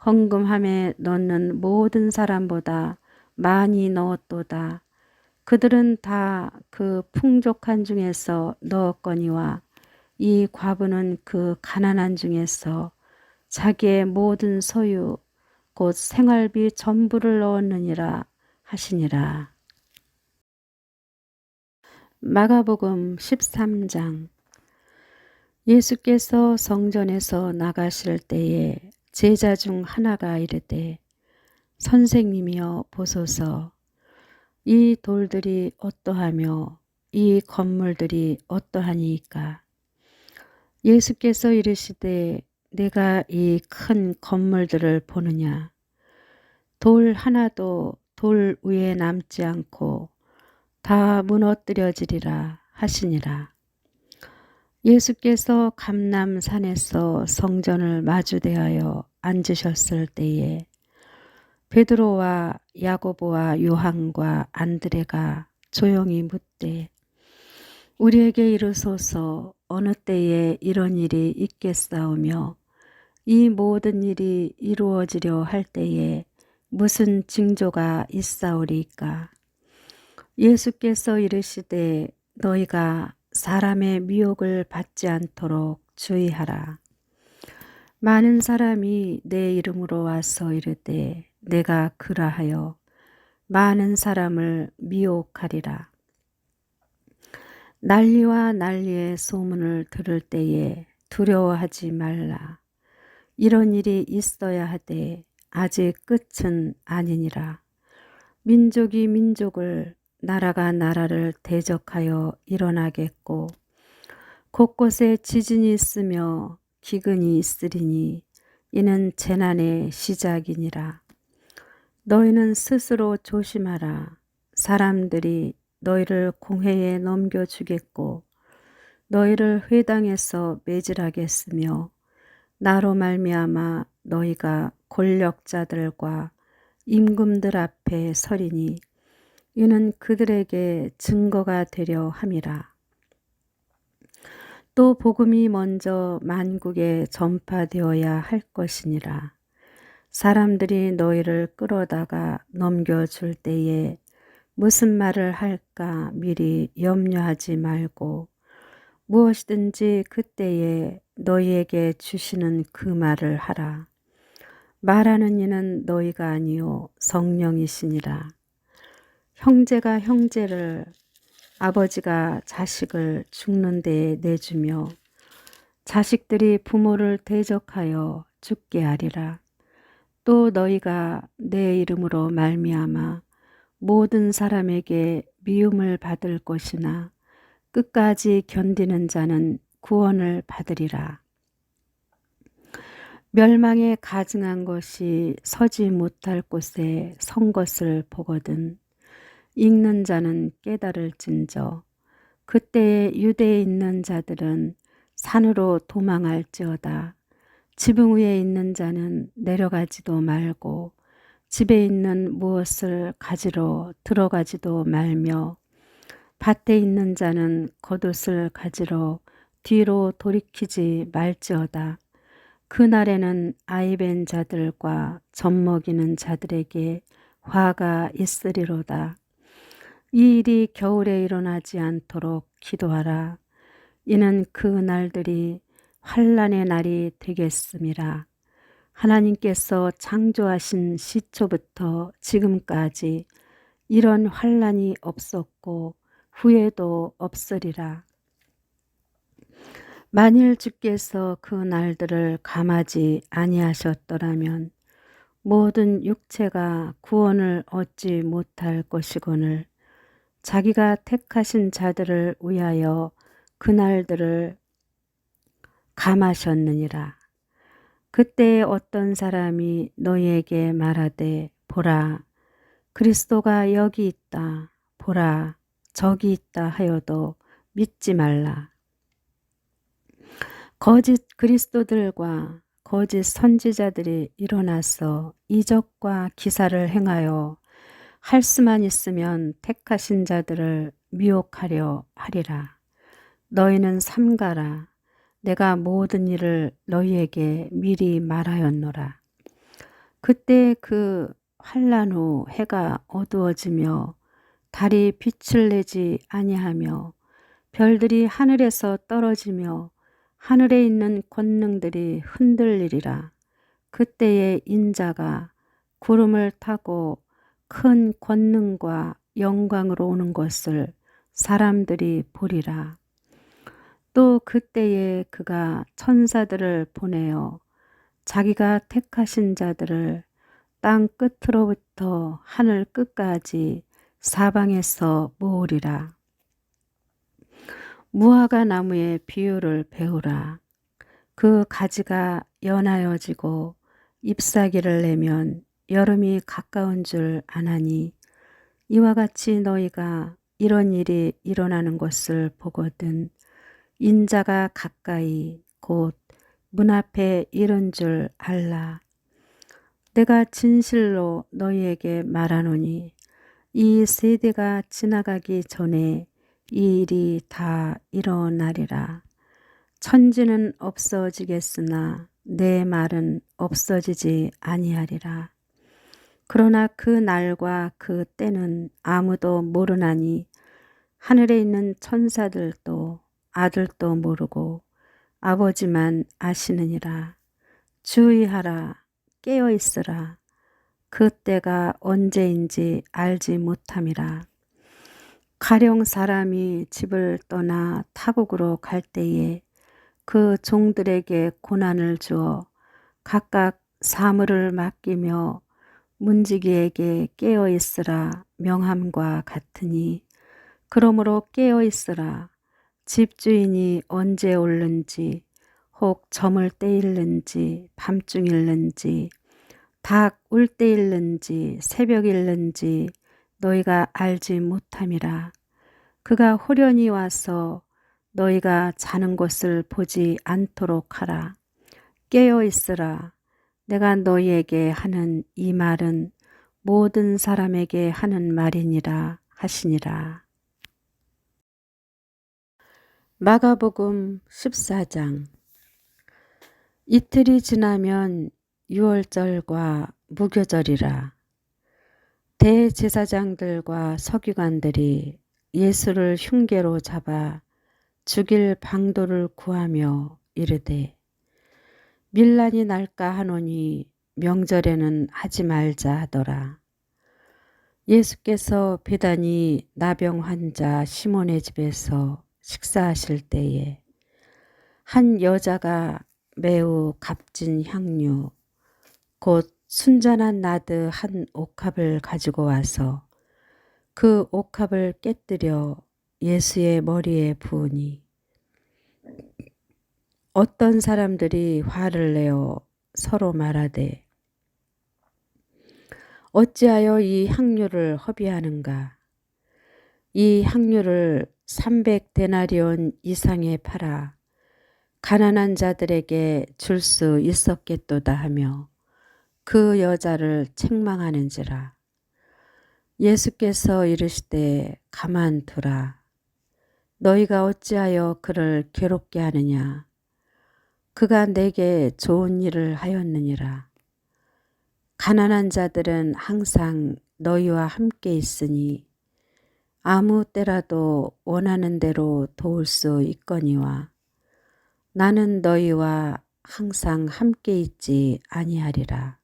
헌금함에 넣는 모든 사람보다 많이 넣었도다. 그들은 다 그 풍족한 중에서 넣었거니와 이 과부는 그 가난한 중에서 자기의 모든 소유 곧 생활비 전부를 넣었느니라 하시니라. 마가복음 13장. 예수께서 성전에서 나가실 때에 제자 중 하나가 이르되 선생님이여 보소서, 이 돌들이 어떠하며 이 건물들이 어떠하니이까. 예수께서 이르시되 내가 이 큰 건물들을 보느냐. 돌 하나도 돌 위에 남지 않고 다 무너뜨려지리라 하시니라. 예수께서 감람산에서 성전을 마주대하여 앉으셨을 때에 베드로와 야고보와 요한과 안드레가 조용히 묻되 우리에게 이르소서, 어느 때에 이런 일이 있겠사오며 이 모든 일이 이루어지려 할 때에 무슨 징조가 있사오리이까. 예수께서 이르시되 너희가 사람의 미혹을 받지 않도록 주의하라. 많은 사람이 내 이름으로 와서 이르되 내가 그라하여 많은 사람을 미혹하리라. 난리와 난리의 소문을 들을 때에 두려워하지 말라. 이런 일이 있어야 하되 아직 끝은 아니니라. 민족이 민족을, 나라가 나라를 대적하여 일어나겠고 곳곳에 지진이 있으며 기근이 있으리니 이는 재난의 시작이니라. 너희는 스스로 조심하라. 사람들이 너희를 공회에 넘겨주겠고 너희를 회당에서 매질하겠으며 나로 말미암아 너희가 권력자들과 임금들 앞에 서리니 이는 그들에게 증거가 되려 함이라. 또 복음이 먼저 만국에 전파되어야 할 것이니라. 사람들이 너희를 끌어다가 넘겨줄 때에 무슨 말을 할까 미리 염려하지 말고 무엇이든지 그때에 너희에게 주시는 그 말을 하라. 말하는 이는 너희가 아니요 성령이시니라. 형제가 형제를, 아버지가 자식을 죽는 데에 내주며 자식들이 부모를 대적하여 죽게 하리라. 또 너희가 내 이름으로 말미암아 모든 사람에게 미움을 받을 것이나 끝까지 견디는 자는 구원을 받으리라. 멸망에 가증한 것이 서지 못할 곳에 선 것을 보거든 읽는 자는 깨달을진저 그때에 유대에 있는 자들은 산으로 도망할지어다. 지붕 위에 있는 자는 내려가지도 말고 집에 있는 무엇을 가지러 들어가지도 말며 밭에 있는 자는 겉옷을 가지러 뒤로 돌이키지 말지어다. 그날에는 아이벤 자들과 젖먹이는 자들에게 화가 있으리로다. 이 일이 겨울에 일어나지 않도록 기도하라. 이는 그 날들이 환난의 날이 되겠음이라. 하나님께서 창조하신 시초부터 지금까지 이런 환난이 없었고 후에도 없으리라. 만일 주께서 그 날들을 감하지 아니하셨더라면 모든 육체가 구원을 얻지 못할 것이거늘 자기가 택하신 자들을 위하여 그 날들을 감하셨느니라. 그때에 어떤 사람이 너희에게 말하되 보라 그리스도가 여기 있다 보라 저기 있다 하여도 믿지 말라. 거짓 그리스도들과 거짓 선지자들이 일어나서 이적과 기사를 행하여 할 수만 있으면 택하신 자들을 미혹하려 하리라. 너희는 삼가라. 내가 모든 일을 너희에게 미리 말하였노라. 그때 그 환난 후 해가 어두워지며 달이 빛을 내지 아니하며 별들이 하늘에서 떨어지며 하늘에 있는 권능들이 흔들리리라. 그때에 인자가 구름을 타고 큰 권능과 영광으로 오는 것을 사람들이 보리라. 또 그때에 그가 천사들을 보내어 자기가 택하신 자들을 땅 끝으로부터 하늘 끝까지 사방에서 모으리라. 무화과 나무의 비유를 배우라. 그 가지가 연하여지고 잎사귀를 내면 여름이 가까운 줄 아나니 이와 같이 너희가 이런 일이 일어나는 것을 보거든 인자가 가까이 곧 문 앞에 이른 줄 알라. 내가 진실로 너희에게 말하노니 이 세대가 지나가기 전에 이 일이 다 일어나리라. 천지는 없어지겠으나 내 말은 없어지지 아니하리라. 그러나 그 날과 그 때는 아무도 모르나니 하늘에 있는 천사들도 아들도 모르고 아버지만 아시느니라. 주의하라. 깨어있으라. 그 때가 언제인지 알지 못함이라. 가령 사람이 집을 떠나 타국으로 갈 때에 그 종들에게 고난을 주어 각각 사물을 맡기며 문지기에게 깨어있으라 명함과 같으니 그러므로 깨어있으라. 집주인이 언제 올는지 혹 저물 때일는지 밤중일는지 닭 울 때일는지 새벽일는지 너희가 알지 못함이라. 그가 호련히 와서 너희가 자는 것을 보지 않도록 하라. 깨어 있으라. 내가 너희에게 하는 이 말은 모든 사람에게 하는 말이니라 하시니라. 마가복음 14장. 이틀이 지나면 유월절과 무교절이라. 대제사장들과 서기관들이 예수를 흉계로 잡아 죽일 방도를 구하며 이르되 밀란이 날까 하노니 명절에는 하지 말자 하더라. 예수께서 비단이 나병 환자 시몬의 집에서 식사하실 때에 한 여자가 매우 값진 향유 곧 순전한 나드 한 옥합을 가지고 와서 그 옥합을 깨뜨려 예수의 머리에 부으니 어떤 사람들이 화를 내어 서로 말하되 어찌하여 이 향유를 허비하는가? 이 향유를 300데나리온 이상에 팔아 가난한 자들에게 줄 수 있었겠도다 하며 그 여자를 책망하는지라. 예수께서 이르시되 가만두라. 너희가 어찌하여 그를 괴롭게 하느냐? 그가 내게 좋은 일을 하였느니라. 가난한 자들은 항상 너희와 함께 있으니 아무 때라도 원하는 대로 도울 수 있거니와 나는 너희와 항상 함께 있지 아니하리라.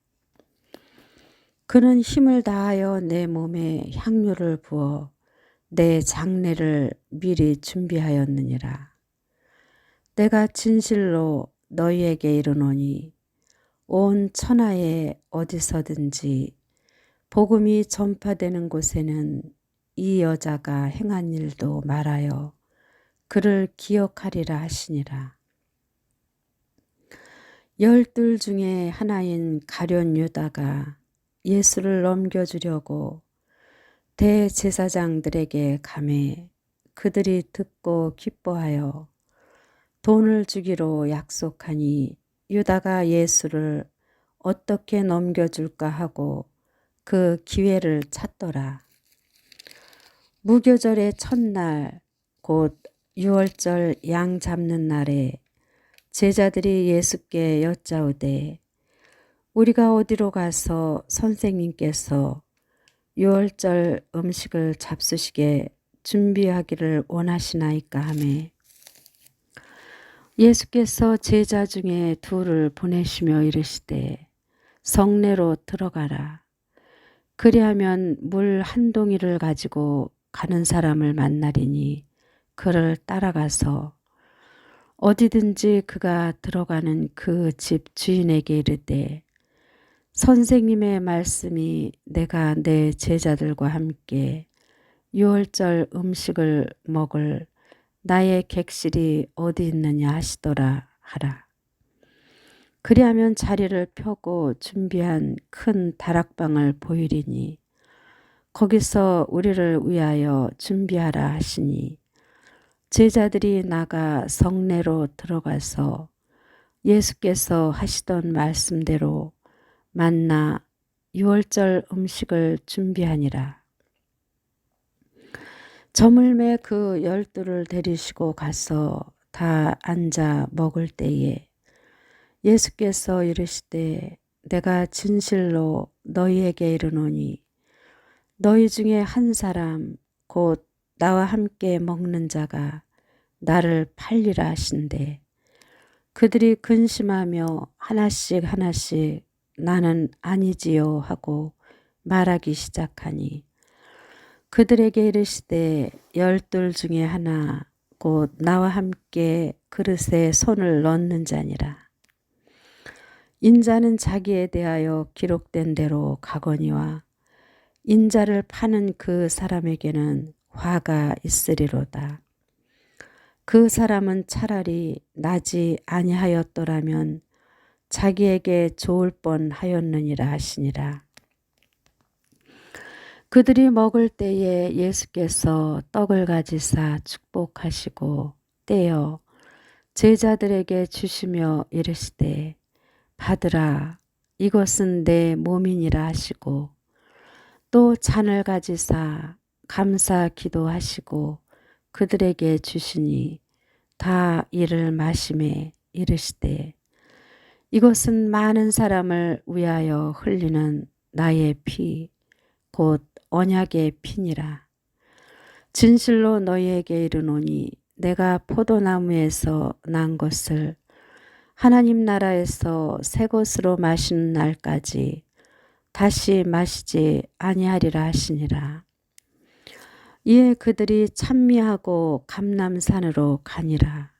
그는 힘을 다하여 내 몸에 향유를 부어 내 장례를 미리 준비하였느니라. 내가 진실로 너희에게 이르노니 온 천하에 어디서든지 복음이 전파되는 곳에는 이 여자가 행한 일도 말하여 그를 기억하리라 하시니라. 12 중에 하나인 가룟 유다가 예수를 넘겨주려고 대제사장들에게 가매 그들이 듣고 기뻐하여 돈을 주기로 약속하니 유다가 예수를 어떻게 넘겨줄까 하고 그 기회를 찾더라. 무교절의 첫날 곧 유월절 양 잡는 날에 제자들이 예수께 여짜오되 우리가 어디로 가서 선생님께서 유월절 음식을 잡수시게 준비하기를 원하시나이까 하매 예수께서 제자 중에 둘을 보내시며 이르시되 성내로 들어가라. 그리하면 물 한 동이를 가지고 가는 사람을 만나리니 그를 따라가서 어디든지 그가 들어가는 그 집 주인에게 이르되 선생님의 말씀이 내가 내 제자들과 함께 유월절 음식을 먹을 나의 객실이 어디 있느냐 하시더라 하라. 그리하면 자리를 펴고 준비한 큰 다락방을 보이리니 거기서 우리를 위하여 준비하라 하시니 제자들이 나가 성내로 들어가서 예수께서 하시던 말씀대로 만나 유월절 음식을 준비하니라. 저물매 그 12를 데리시고 가서 다 앉아 먹을 때에 예수께서 이르시되 내가 진실로 너희에게 이르노니 너희 중에 한 사람 곧 나와 함께 먹는 자가 나를 팔리라 하신대 그들이 근심하며 하나씩 하나씩 나는 아니지요 하고 말하기 시작하니 그들에게 이르시되 12 중에 하나 곧 나와 함께 그릇에 손을 넣는 자니라. 인자는 자기에 대하여 기록된 대로 가거니와 인자를 파는 그 사람에게는 화가 있으리로다. 그 사람은 차라리 나지 아니하였더라면 자기에게 좋을 뻔하였느니라 하시니라. 그들이 먹을 때에 예수께서 떡을 가지사 축복하시고 떼어 제자들에게 주시며 이르시되 받으라 이것은 내 몸이니라 하시고 또 잔을 가지사 감사 기도하시고 그들에게 주시니 다 이를 마시매 이르시되 이것은 많은 사람을 위하여 흘리는 나의 피 곧 언약의 피니라. 진실로 너희에게 이르노니 내가 포도나무에서 난 것을 하나님 나라에서 새 것으로 마시는 날까지 다시 마시지 아니하리라 하시니라. 이에 그들이 찬미하고 감람산으로 가니라.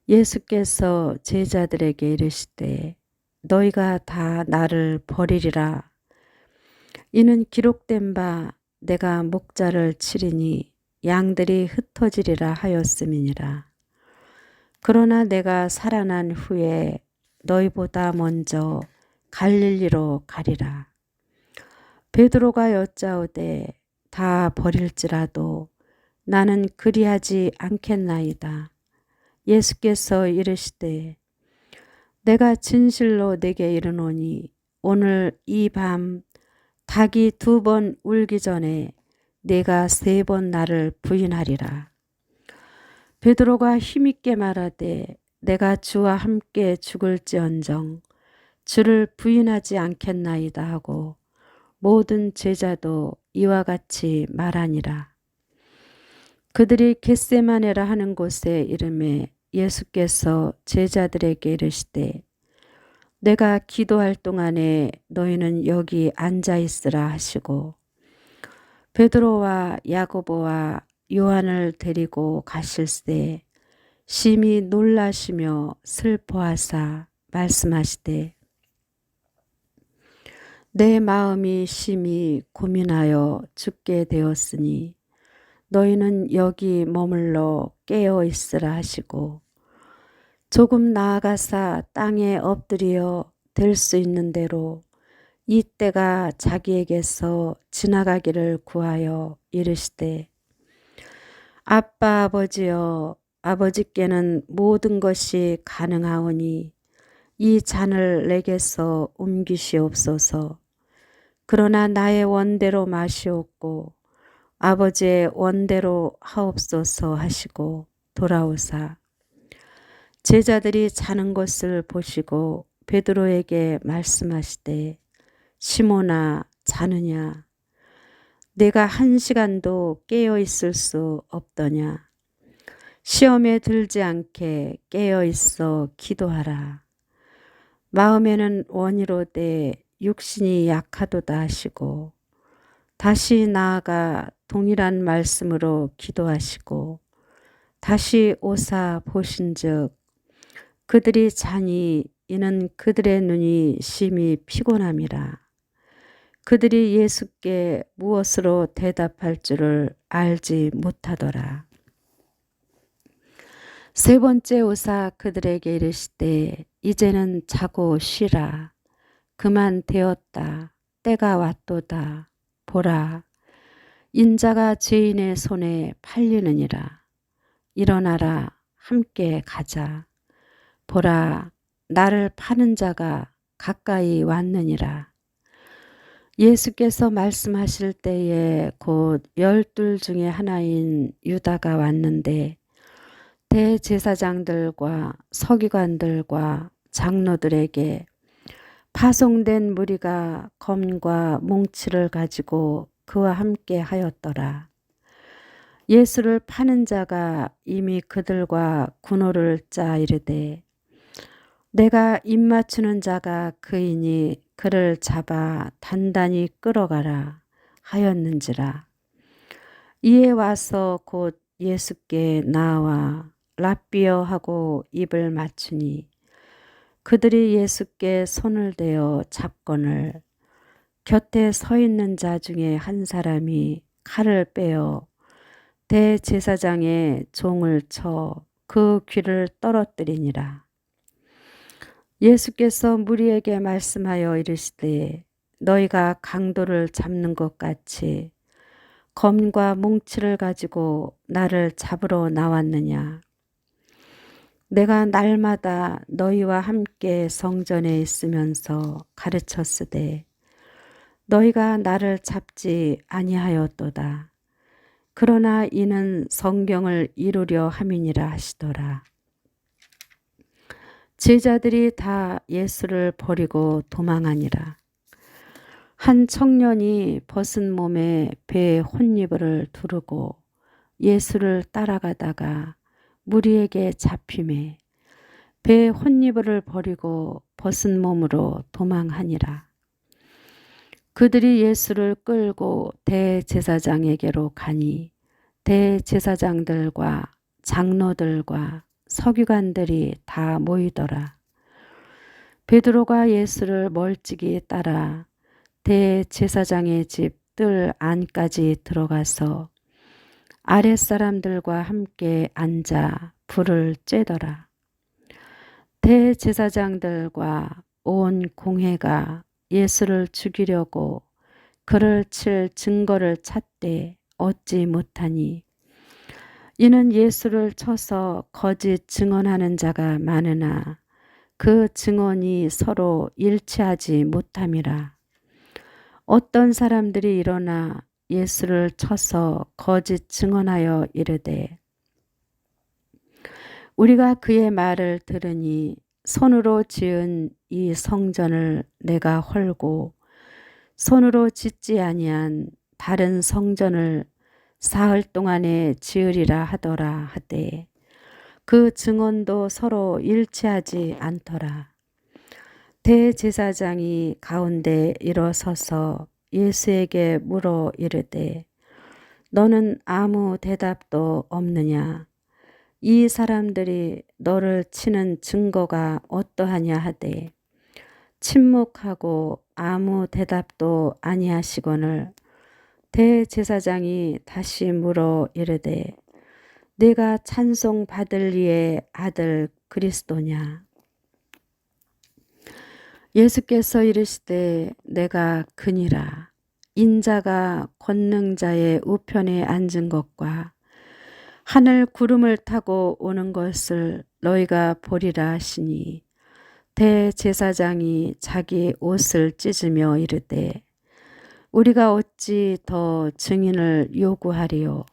예수께서 제자들에게 이르시되 너희가 다 나를 버리리라. 이는 기록된 바 내가 목자를 치리니 양들이 흩어지리라 하였음이니라. 그러나 내가 살아난 후에 너희보다 먼저 갈릴리로 가리라. 베드로가 여짜오되 다 버릴지라도 나는 그리하지 않겠나이다. 예수께서 이르시되 내가 진실로 내게 이르노니 오늘 이 밤 닭이 2번 울기 전에 내가 3번 나를 부인하리라. 베드로가 힘있게 말하되 내가 주와 함께 죽을지언정 주를 부인하지 않겠나이다 하고 모든 제자도 이와 같이 말하니라. 그들이 겟세마네라 하는 곳에 이르매 예수께서 제자들에게 이르시되 내가 기도할 동안에 너희는 여기 앉아 있으라 하시고 베드로와 야고보와 요한을 데리고 가실새 심히 놀라시며 슬퍼하사 말씀하시되 내 마음이 심히 고민하여 죽게 되었으니 너희는 여기 머물러 깨어 있으라 하시고 조금 나아가사 땅에 엎드려 될 수 있는 대로 이 때가 자기에게서 지나가기를 구하여 이르시되 아빠 아버지여, 아버지께는 모든 것이 가능하오니 이 잔을 내게서 옮기시옵소서. 그러나 나의 원대로 마시옵고 아버지의 원대로 하옵소서 하시고 돌아오사 제자들이 자는 것을 보시고 베드로에게 말씀하시되 시몬아 자느냐 내가 1시간도 깨어 있을 수 없더냐 시험에 들지 않게 깨어 있어 기도하라 마음에는 원이로되 육신이 약하도다 하시고 다시 나아가 동일한 말씀으로 기도하시고 다시 오사 보신즉 그들이 자니 이는 그들의 눈이 심히 피곤함이라. 그들이 예수께 무엇으로 대답할 줄을 알지 못하더라. 세 번째 오사 그들에게 이르시되 이제는 자고 쉬라. 그만 되었다. 때가 왔도다. 보라. 인자가 죄인의 손에 팔리느니라. 일어나라. 함께 가자. 보라. 나를 파는 자가 가까이 왔느니라. 예수께서 말씀하실 때에 곧 12 중에 하나인 유다가 왔는데 대제사장들과 서기관들과 장로들에게 파송된 무리가 검과 몽치를 가지고 그와 함께 하였더라. 예수를 파는 자가 이미 그들과 군호를 짜 이르되 내가 입맞추는 자가 그이니 그를 잡아 단단히 끌어가라 하였는지라. 이에 와서 곧 예수께 나와 랍비여 하고 입을 맞추니 그들이 예수께 손을 대어 잡거늘 곁에 서 있는 자 중에 한 사람이 칼을 빼어 대제사장의 종을 쳐 그 귀를 떨어뜨리니라. 예수께서 무리에게 말씀하여 이르시되 너희가 강도를 잡는 것 같이 검과 몽치를 가지고 나를 잡으러 나왔느냐. 내가 날마다 너희와 함께 성전에 있으면서 가르쳤으되 너희가 나를 잡지 아니하였도다. 그러나 이는 성경을 이루려 함이니라 하시더라. 제자들이 다 예수를 버리고 도망하니라. 한 청년이 벗은 몸에 배에 혼이불을 두르고 예수를 따라가다가 무리에게 잡힘에 배에 혼이불을 버리고 벗은 몸으로 도망하니라. 그들이 예수를 끌고 대제사장에게로 가니 대제사장들과 장로들과 서기관들이 다 모이더라. 베드로가 예수를 멀찍이 따라 대제사장의 집 뜰 안까지 들어가서 아랫사람들과 함께 앉아 불을 쬐더라. 대제사장들과 온 공회가 예수를 죽이려고 그를 칠 증거를 찾되 얻지 못하니 이는 예수를 쳐서 거짓 증언하는 자가 많으나 그 증언이 서로 일치하지 못함이라. 어떤 사람들이 일어나 예수를 쳐서 거짓 증언하여 이르되 우리가 그의 말을 들으니 손으로 지은 이 성전을 내가 헐고 손으로 짓지 아니한 다른 성전을 사흘 동안에 지으리라 하더라 하되 그 증언도 서로 일치하지 않더라. 대제사장이 가운데 일어서서 예수에게 물어 이르되 너는 아무 대답도 없느냐? 이 사람들이 너를 치는 증거가 어떠하냐 하되 침묵하고 아무 대답도 아니하시거늘 대제사장이 다시 물어 이르되 내가 찬송 받을 이의 아들 그리스도냐? 예수께서 이르시되 내가 그니라. 인자가 권능자의 우편에 앉은 것과 하늘 구름을 타고 오는 것을 너희가 보리라 하시니 대제사장이 자기 옷을 찢으며 이르되 우리가 어찌 더 증인을 요구하리요.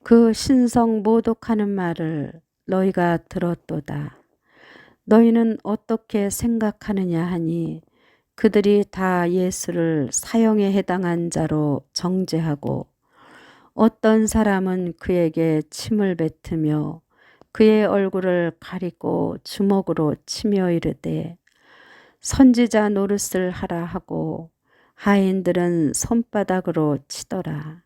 그 신성 모독하는 말을 너희가 들었도다. 너희는 어떻게 생각하느냐 하니 그들이 다 예수를 사형에 해당한 자로 정죄하고 어떤 사람은 그에게 침을 뱉으며 그의 얼굴을 가리고 주먹으로 치며 이르되 선지자 노릇을 하라 하고 하인들은 손바닥으로 치더라.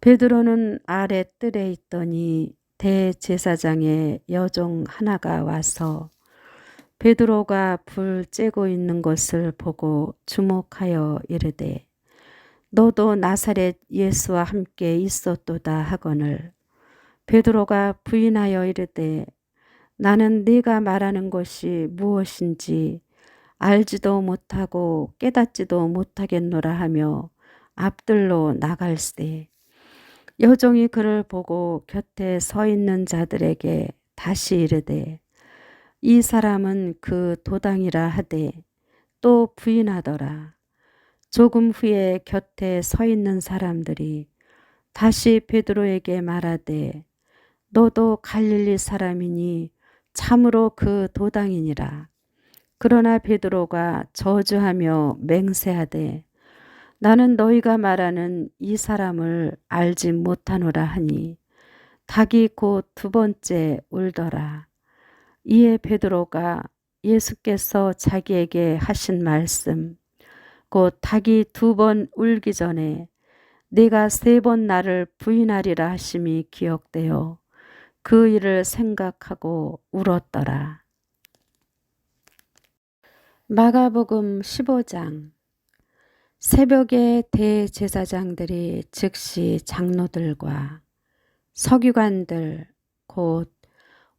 베드로는 아래 뜰에 있더니 대제사장의 여종 하나가 와서 베드로가 불 쬐고 있는 것을 보고 주목하여 이르되 너도 나사렛 예수와 함께 있었도다 하거늘 베드로가 부인하여 이르되 나는 네가 말하는 것이 무엇인지 알지도 못하고 깨닫지도 못하겠노라 하며 앞들로 나갈세 여종이 그를 보고 곁에 서 있는 자들에게 다시 이르되 이 사람은 그 도당이라 하되 또 부인하더라. 조금 후에 곁에 서 있는 사람들이 다시 베드로에게 말하되 너도 갈릴리 사람이니 참으로 그 도당이니라. 그러나 베드로가 저주하며 맹세하되 나는 너희가 말하는 이 사람을 알지 못하노라 하니 닭이 곧 두 번째 울더라. 이에 베드로가 예수께서 자기에게 하신 말씀 곧 닭이 두 번 울기 전에 네가 세 번 나를 부인하리라 하심이 기억되어 그 일을 생각하고 울었더라. 마가복음 15장. 새벽에 대제사장들이 즉시 장로들과 서기관들 곧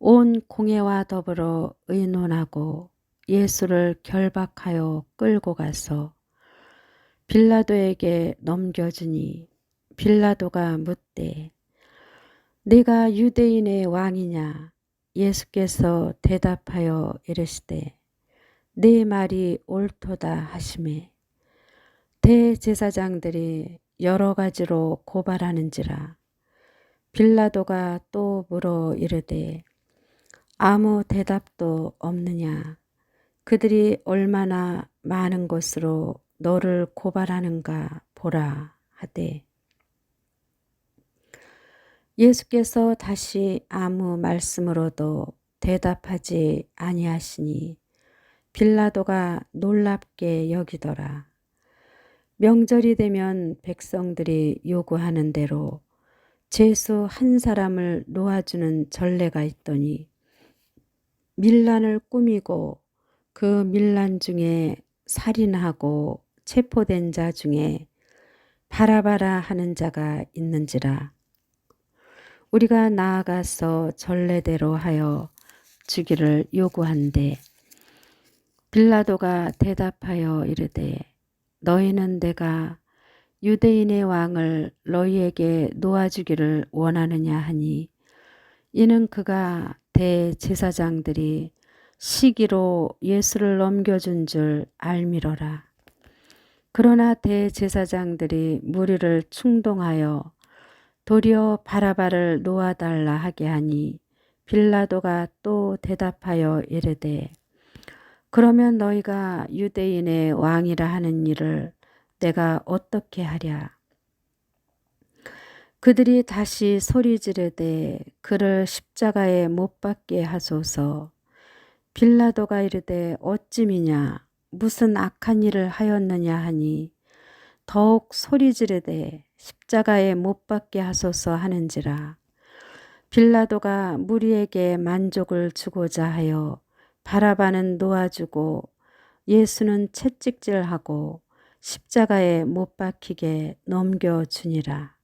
온 공회와 더불어 의논하고 예수를 결박하여 끌고 가서 빌라도에게 넘겨주니 빌라도가 묻되 네가 유대인의 왕이냐? 예수께서 대답하여 이르시되 네 말이 옳도다 하시매 대제사장들이 여러 가지로 고발하는지라 빌라도가 또 물어 이르되 아무 대답도 없느냐? 그들이 얼마나 많은 것으로 너를 고발하는가 보라 하되 예수께서 다시 아무 말씀으로도 대답하지 아니하시니 빌라도가 놀랍게 여기더라. 명절이 되면 백성들이 요구하는 대로 죄수 한 사람을 놓아주는 전례가 있더니 밀란을 꾸미고 그 밀란 중에 살인하고 체포된 자 중에 바라바라 하는 자가 있는지라. 우리가 나아가서 전례대로 하여 주기를 요구한대 빌라도가 대답하여 이르되 너희는 내가 유대인의 왕을 너희에게 놓아주기를 원하느냐 하니 이는 그가 대제사장들이 시기로 예수를 넘겨준 줄 알미러라. 그러나 대제사장들이 무리를 충동하여 도리어 바라바를 놓아달라 하게 하니 빌라도가 또 대답하여 이르되 그러면 너희가 유대인의 왕이라 하는 일을 내가 어떻게 하랴. 그들이 다시 소리 지르되 그를 십자가에 못 박게 하소서. 빌라도가 이르되 어찌미냐 무슨 악한 일을 하였느냐 하니 더욱 소리 지르되 십자가에 못 박게 하소서 하는지라. 빌라도가 무리에게 만족을 주고자 하여 바라바는 놓아주고 예수는 채찍질하고 십자가에 못 박히게 넘겨주니라.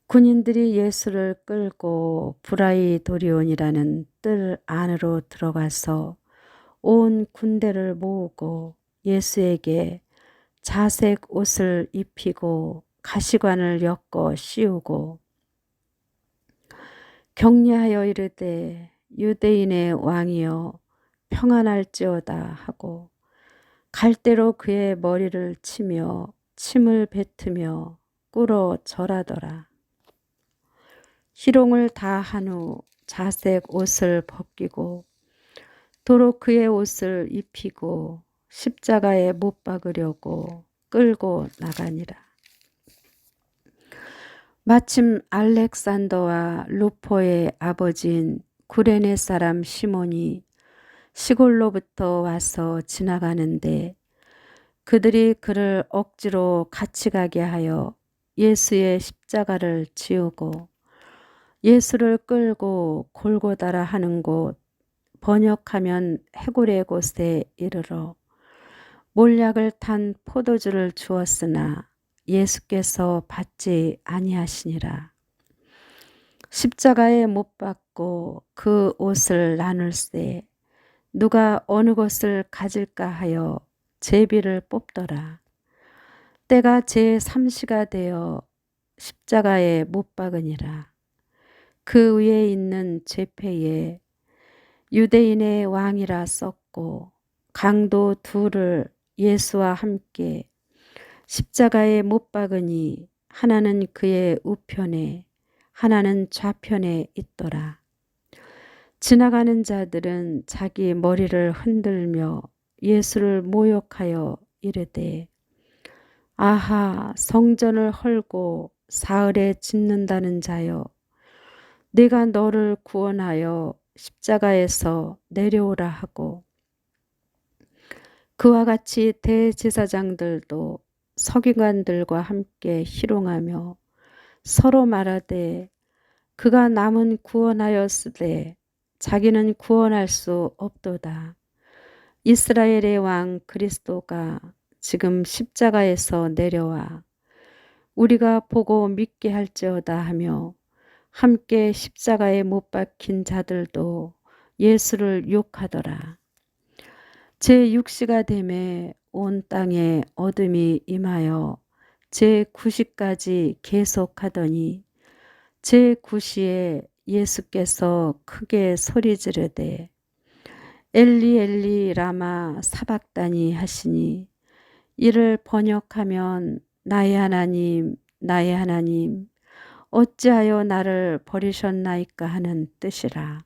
군인들이 예수를 끌고 브라이도리온이라는 뜰 안으로 들어가서 온 군대를 모으고 예수에게 자색 옷을 입히고 가시관을 엮어 씌우고 격려하여 이르되 유대인의 왕이여 평안할지어다 하고 갈대로 그의 머리를 치며 침을 뱉으며 꿇어 절하더라. 희롱을 다 한 후 자색 옷을 벗기고 도로 그의 옷을 입히고 십자가에 못 박으려고 끌고 나가니라. 마침 알렉산더와 루포의 아버지인 구레네 사람 시몬이 시골로부터 와서 지나가는데 그들이 그를 억지로 같이 가게 하여 예수의 십자가를 지우고 예수를 끌고 골고다라 하는 곳, 번역하면 해골의 곳에 이르러 몰약을 탄 포도주를 주었으나 예수께서 받지 아니하시니라. 십자가에 못 박고 그 옷을 나눌세 누가 어느 것을 가질까 하여 제비를 뽑더라. 때가 제3시가 되어 십자가에 못 박으니라. 그 위에 있는 죄패에 유대인의 왕이라 썼고 강도 둘을 예수와 함께 십자가에 못 박으니 하나는 그의 우편에 하나는 좌편에 있더라. 지나가는 자들은 자기 머리를 흔들며 예수를 모욕하여 이르되 아하 성전을 헐고 사흘에 짓는다는 자여 네가 너를 구원하여 십자가에서 내려오라 하고 그와 같이 대제사장들도 서기관들과 함께 희롱하며 서로 말하되 그가 남은 구원하였으되 자기는 구원할 수 없도다. 이스라엘의 왕 그리스도가 지금 십자가에서 내려와 우리가 보고 믿게 할지어다 하며 함께 십자가에 못 박힌 자들도 예수를 욕하더라. 제6시가 되매 온 땅에 어둠이 임하여 제9시까지 계속하더니 제9시에 예수께서 크게 소리 지르되 엘리 엘리 라마 사박다니 하시니 이를 번역하면 나의 하나님 나의 하나님 어찌하여 나를 버리셨나이까 하는 뜻이라.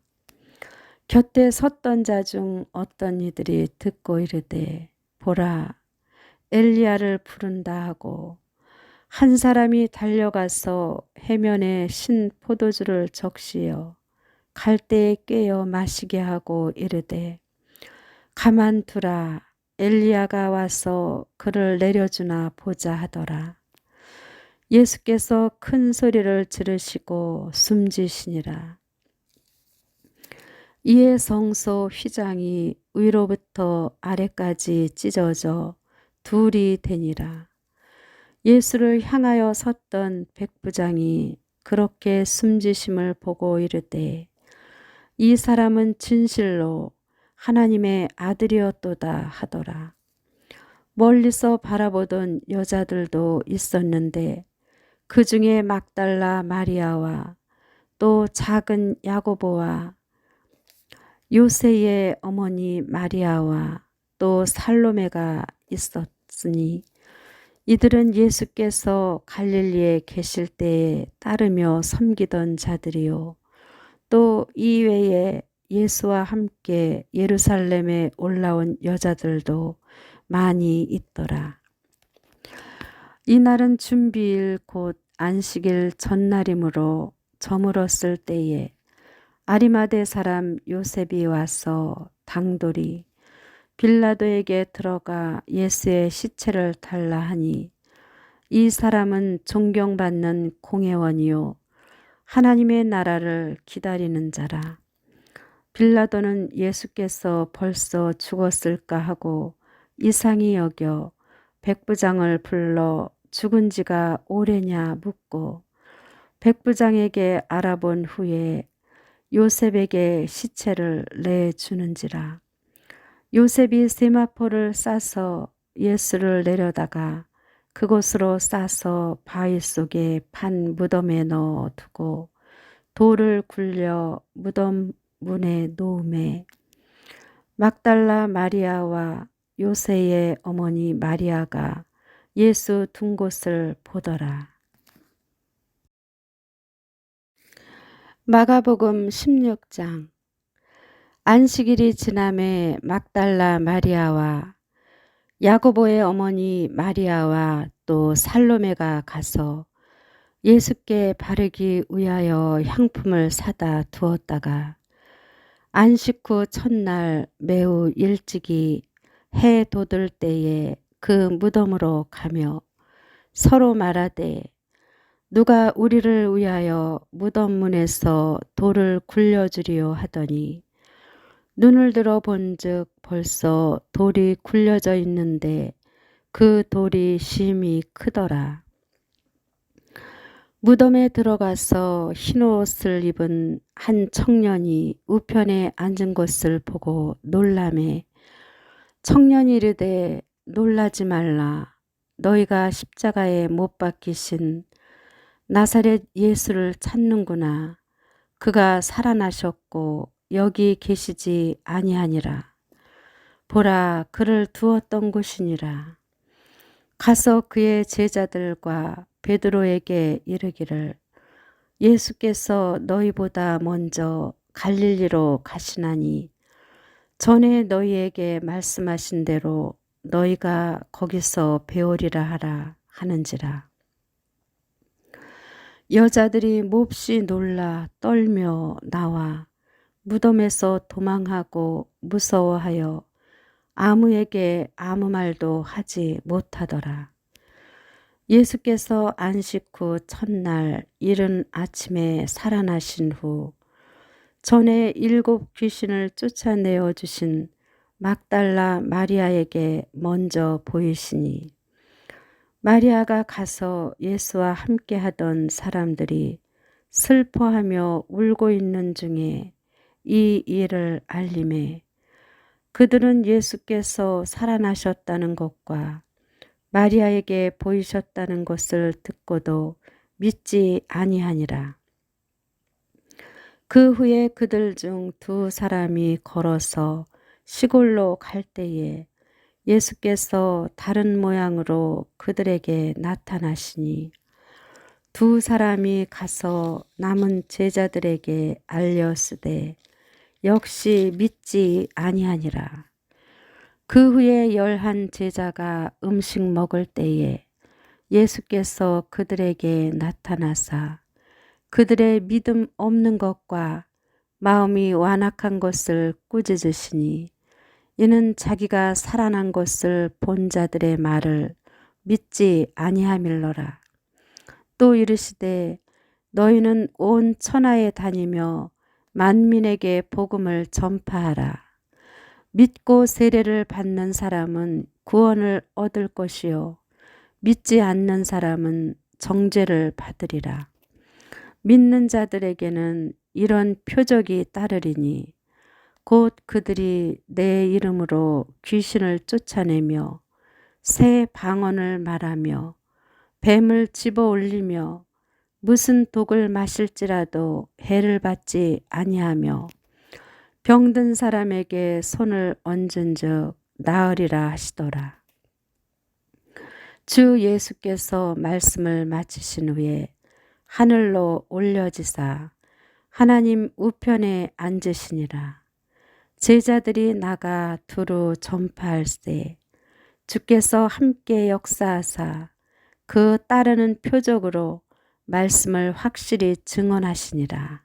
곁에 섰던 자 중 어떤 이들이 듣고 이르되 보라 엘리야를 부른다 하고 한 사람이 달려가서 해면에 신 포도주를 적시어 갈대에 꿰어 마시게 하고 이르되 가만두라 엘리야가 와서 그를 내려주나 보자 하더라. 예수께서 큰 소리를 지르시고 숨지시니라. 이에 성소 휘장이 위로부터 아래까지 찢어져 둘이 되니라. 예수를 향하여 섰던 백부장이 그렇게 숨지심을 보고 이르되 이 사람은 진실로 하나님의 아들이었도다 하더라. 멀리서 바라보던 여자들도 있었는데 그 중에 막달라 마리아와 또 작은 야고보와 요새의 어머니 마리아와 또 살로메가 있었으니 이들은 예수께서 갈릴리에 계실 때에 따르며 섬기던 자들이요 또 이외에 예수와 함께 예루살렘에 올라온 여자들도 많이 있더라. 이날은 준비일 곧 안식일 전날이므로 저물었을 때에 아리마대 사람 요셉이 와서 당돌이 빌라도에게 들어가 예수의 시체를 달라 하니 이 사람은 존경받는 공회원이요 하나님의 나라를 기다리는 자라. 빌라도는 예수께서 벌써 죽었을까 하고 이상히 여겨 백부장을 불러 죽은 지가 오래냐 묻고 백부장에게 알아본 후에 요셉에게 시체를 내주는지라. 요셉이 세마포를 싸서 예수를 내려다가 그곳으로 싸서 바위 속에 판 무덤에 넣어두고 돌을 굴려 무덤 문에 놓음에 막달라 마리아와 요새의 어머니 마리아가 예수 둔 곳을 보더라. 마가복음 16장. 안식일이 지남에 막달라 마리아와 야고보의 어머니 마리아와 또 살로메가 가서 예수께 바르기 위하여 향품을 사다 두었다가 안식 후 첫날 매우 일찍이 해 돋을 때에 그 무덤으로 가며 서로 말하되 누가 우리를 위하여 무덤 문에서 돌을 굴려주리요 하더니 눈을 들어 본즉 벌써 돌이 굴려져 있는데 그 돌이 심히 크더라. 무덤에 들어가서 흰옷을 입은 한 청년이 우편에 앉은 것을 보고 놀라매 청년이 이르되 놀라지 말라. 너희가 십자가에 못 박히신 나사렛 예수를 찾는구나. 그가 살아나셨고 여기 계시지 아니하니라. 보라, 그를 두었던 곳이니라. 가서 그의 제자들과 베드로에게 이르기를 예수께서 너희보다 먼저 갈릴리로 가시나니 전에 너희에게 말씀하신 대로 너희가 거기서 배우리라 하라 하는지라. 여자들이 몹시 놀라 떨며 나와 무덤에서 도망하고 무서워하여 아무에게 아무 말도 하지 못하더라. 예수께서 안식 후 첫날 이른 아침에 살아나신 후 전에 7 귀신을 쫓아내어 주신 막달라 마리아에게 먼저 보이시니 마리아가 가서 예수와 함께 하던 사람들이 슬퍼하며 울고 있는 중에 이 일을 알림해 그들은 예수께서 살아나셨다는 것과 마리아에게 보이셨다는 것을 듣고도 믿지 아니하니라. 그 후에 그들 중 2 사람이 걸어서 시골로 갈 때에 예수께서 다른 모양으로 그들에게 나타나시니 2 사람이 가서 남은 제자들에게 알렸으되 역시 믿지 아니하니라. 그 후에 11 제자가 음식 먹을 때에 예수께서 그들에게 나타나사 그들의 믿음 없는 것과 마음이 완악한 것을 꾸짖으시니 이는 자기가 살아난 것을 본 자들의 말을 믿지 아니함일러라. 또 이르시되 너희는 온 천하에 다니며 만민에게 복음을 전파하라. 믿고 세례를 받는 사람은 구원을 얻을 것이요 믿지 않는 사람은 정죄를 받으리라. 믿는 자들에게는 이런 표적이 따르리니 곧 그들이 내 이름으로 귀신을 쫓아내며 새 방언을 말하며 뱀을 집어 올리며 무슨 독을 마실지라도 해를 받지 아니하며 병든 사람에게 손을 얹은즉 나으리라 하시더라. 주 예수께서 말씀을 마치신 후에 하늘로 올려지사 하나님 우편에 앉으시니라. 제자들이 나가 두루 전파할세 주께서 함께 역사하사 그 따르는 표적으로 말씀을 확실히 증언하시니라.